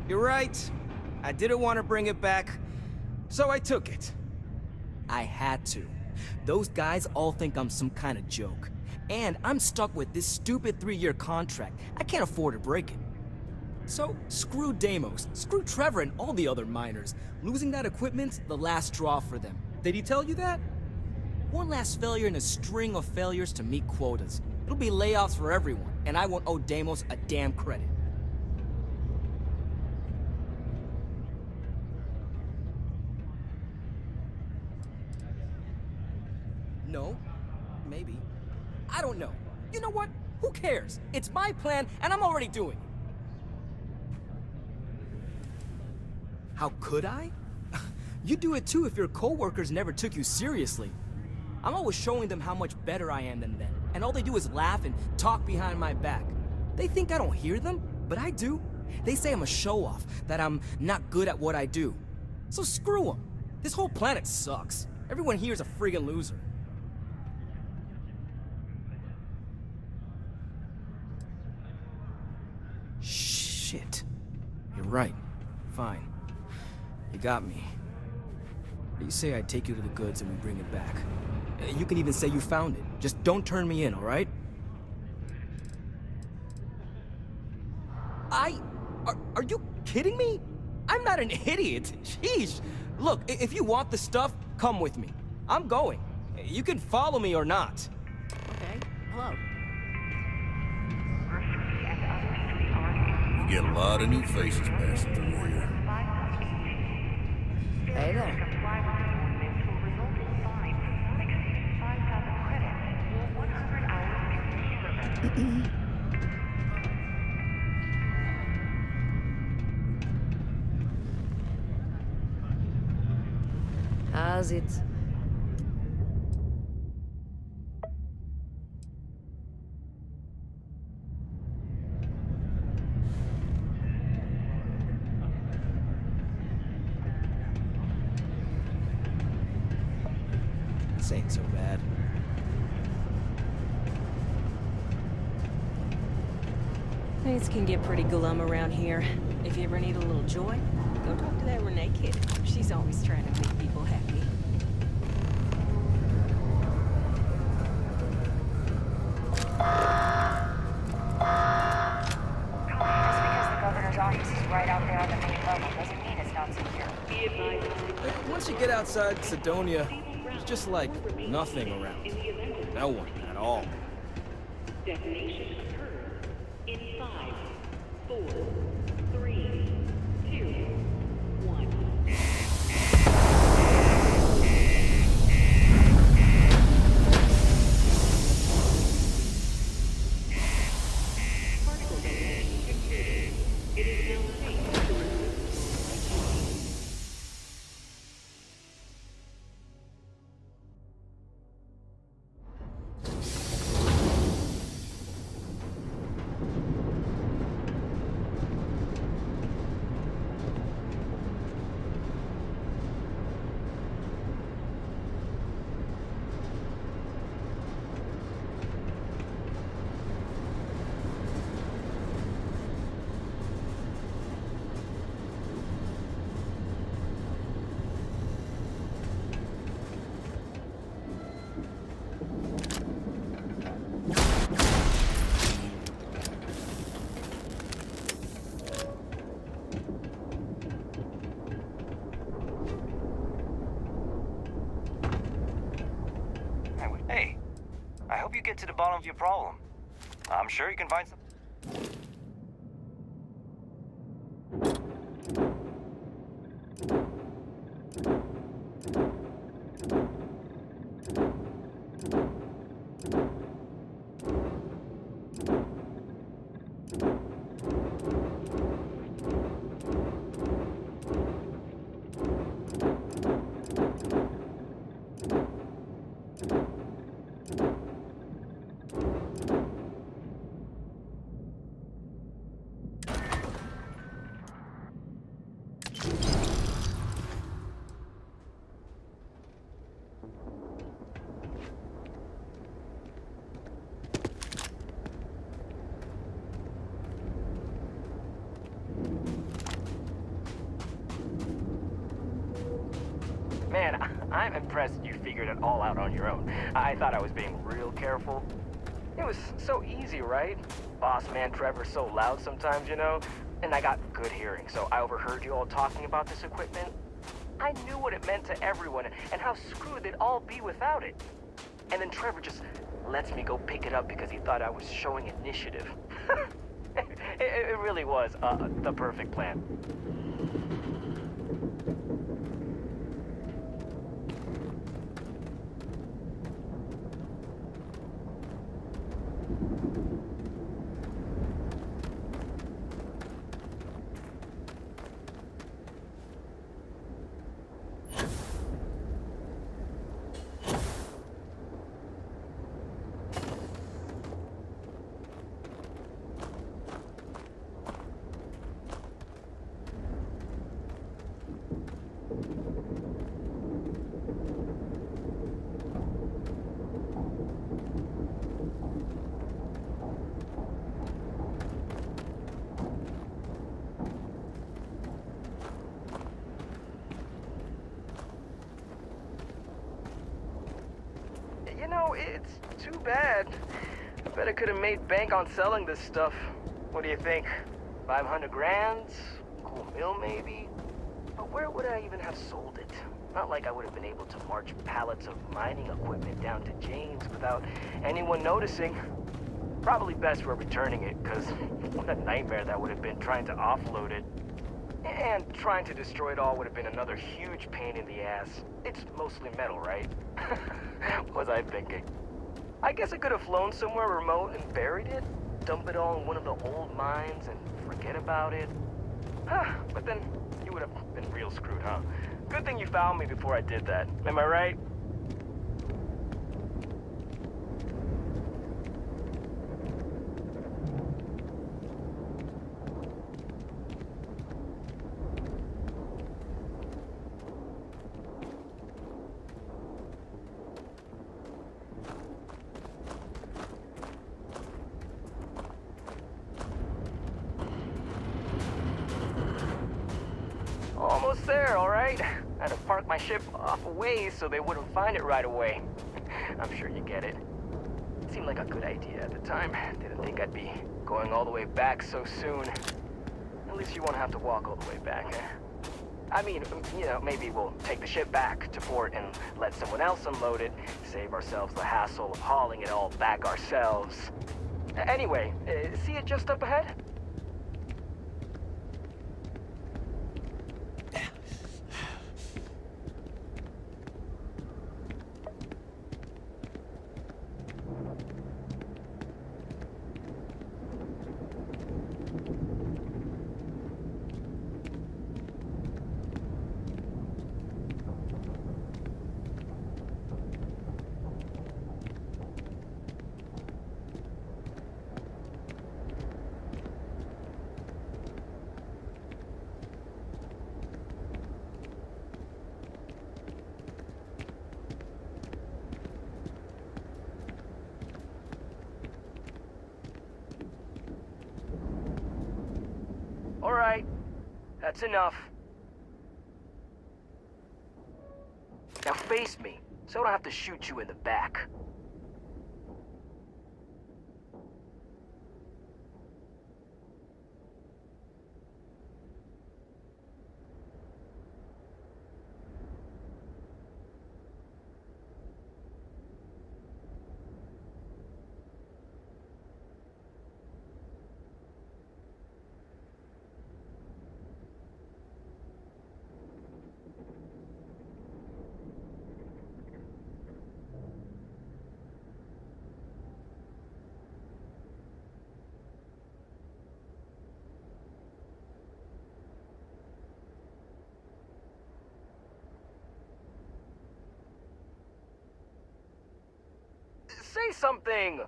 You're right. I didn't want to bring it back, so I took it. I had to. Those guys all think I'm some kind of joke. And I'm stuck with this stupid 3-year contract. I can't afford to break it. So, screw Deimos, screw Trevor and all the other miners. Losing that equipment's the last straw for them. Did he tell you that? One last failure in a string of failures to meet quotas. It'll be layoffs for everyone, and I won't owe Deimos a damn credit. No. Maybe. I don't know. You know what? Who cares? It's my plan, and I'm already doing it. How could I? You'd do it too if your coworkers never took you seriously. I'm always showing them how much better I am than them, and all they do is laugh and talk behind my back. They think I don't hear them, but I do. They say I'm a show-off, that I'm not good at what I do. So screw them. This whole planet sucks. Everyone here is a friggin' loser. Shit. You're right. Fine. You got me. You say I take you to the goods and we bring it back. You can even say you found it. Just don't turn me in, alright? Are you kidding me? I'm not an idiot. Sheesh. Look, if you want the stuff, come with me. I'm going. You can follow me or not. Okay. Hello. You get a lot of new faces passing through here. Hey there. How's it? This ain't so bad. Things can get pretty glum around here. If you ever need a little joy, go talk to that Renee kid. She's always trying to make people happy. Just because the governor's office is right out there on the main level doesn't mean it's not secure. Once you get outside Sidonia, it's just like nothing around. No one at all. Detonation occurs in 5, 4, 3, 2, 1. Particle detonation confirmed. It is now safe to resume. Hey, I hope you get to the bottom of your problem. I'm sure you can find some... I'm impressed you figured it all out on your own. I thought I was being real careful. It was so easy, right? Boss man Trevor's so loud sometimes, you know? And I got good hearing, so I overheard you all talking about this equipment. I knew what it meant to everyone and how screwed they'd all be without it. And then Trevor just lets me go pick it up because he thought I was showing initiative. It really was the perfect plan. You know, it's too bad. I bet I could have made bank on selling this stuff. What do you think? 500 grand? Cool mill, maybe? But where would I even have sold it? Not like I would have been able to march pallets of mining equipment down to James without anyone noticing. Probably best we're returning it, because what a nightmare that would have been trying to offload it. And trying to destroy it all would have been another huge pain in the ass. It's mostly metal, right? What was I thinking? I guess I could have flown somewhere remote and buried it, dump it all in one of the old mines and forget about it. But then you would have been real screwed, huh? Good thing you found me before I did that. Am I right? Almost there, all right? I had to park my ship off a ways so they wouldn't find it right away. I'm sure you get it. Seemed like a good idea at the time. Didn't think I'd be going all the way back so soon. At least you won't have to walk all the way back. I mean, you know, maybe we'll take the ship back to port and let someone else unload it, save ourselves the hassle of hauling it all back ourselves. Anyway, see it just up ahead? All right, that's enough. Now face me, so I don't have to shoot you in the back. Say something!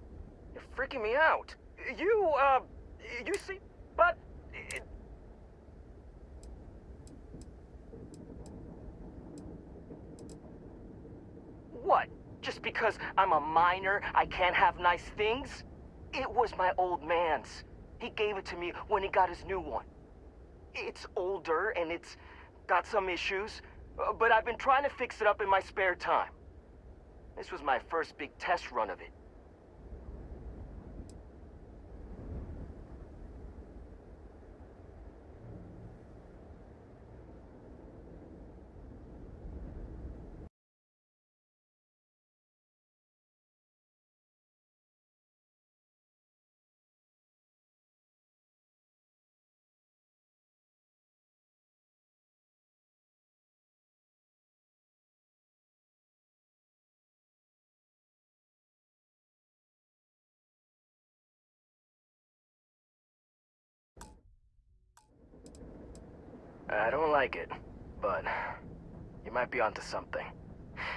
You're freaking me out. You see, but... What? Just because I'm a miner, I can't have nice things? It was my old man's. He gave it to me when he got his new one. It's older and it's got some issues, But I've been trying to fix it up in my spare time. This was my first big test run of it. I don't like it, but you might be onto something.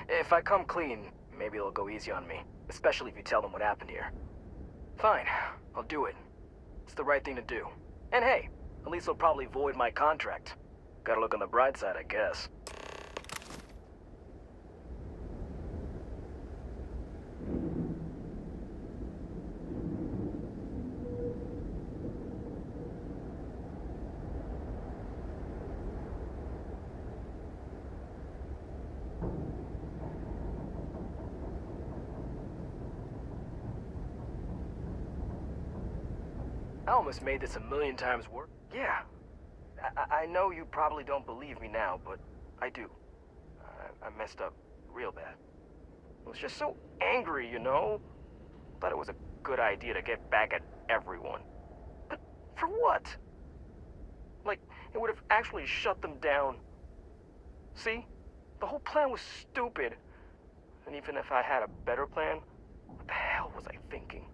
If I come clean, maybe they'll go easy on me, especially if you tell them what happened here. Fine, I'll do it. It's the right thing to do. And hey, at least they'll probably void my contract. Gotta look on the bright side, I guess. I almost made this a million times worse. Yeah. I know you probably don't believe me now, but I do. I messed up real bad. I was just so angry, you know? Thought it was a good idea to get back at everyone. But for what? Like, it would have actually shut them down. See? The whole plan was stupid. And even if I had a better plan, what the hell was I thinking?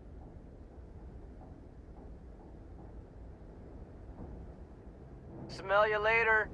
Smell you later.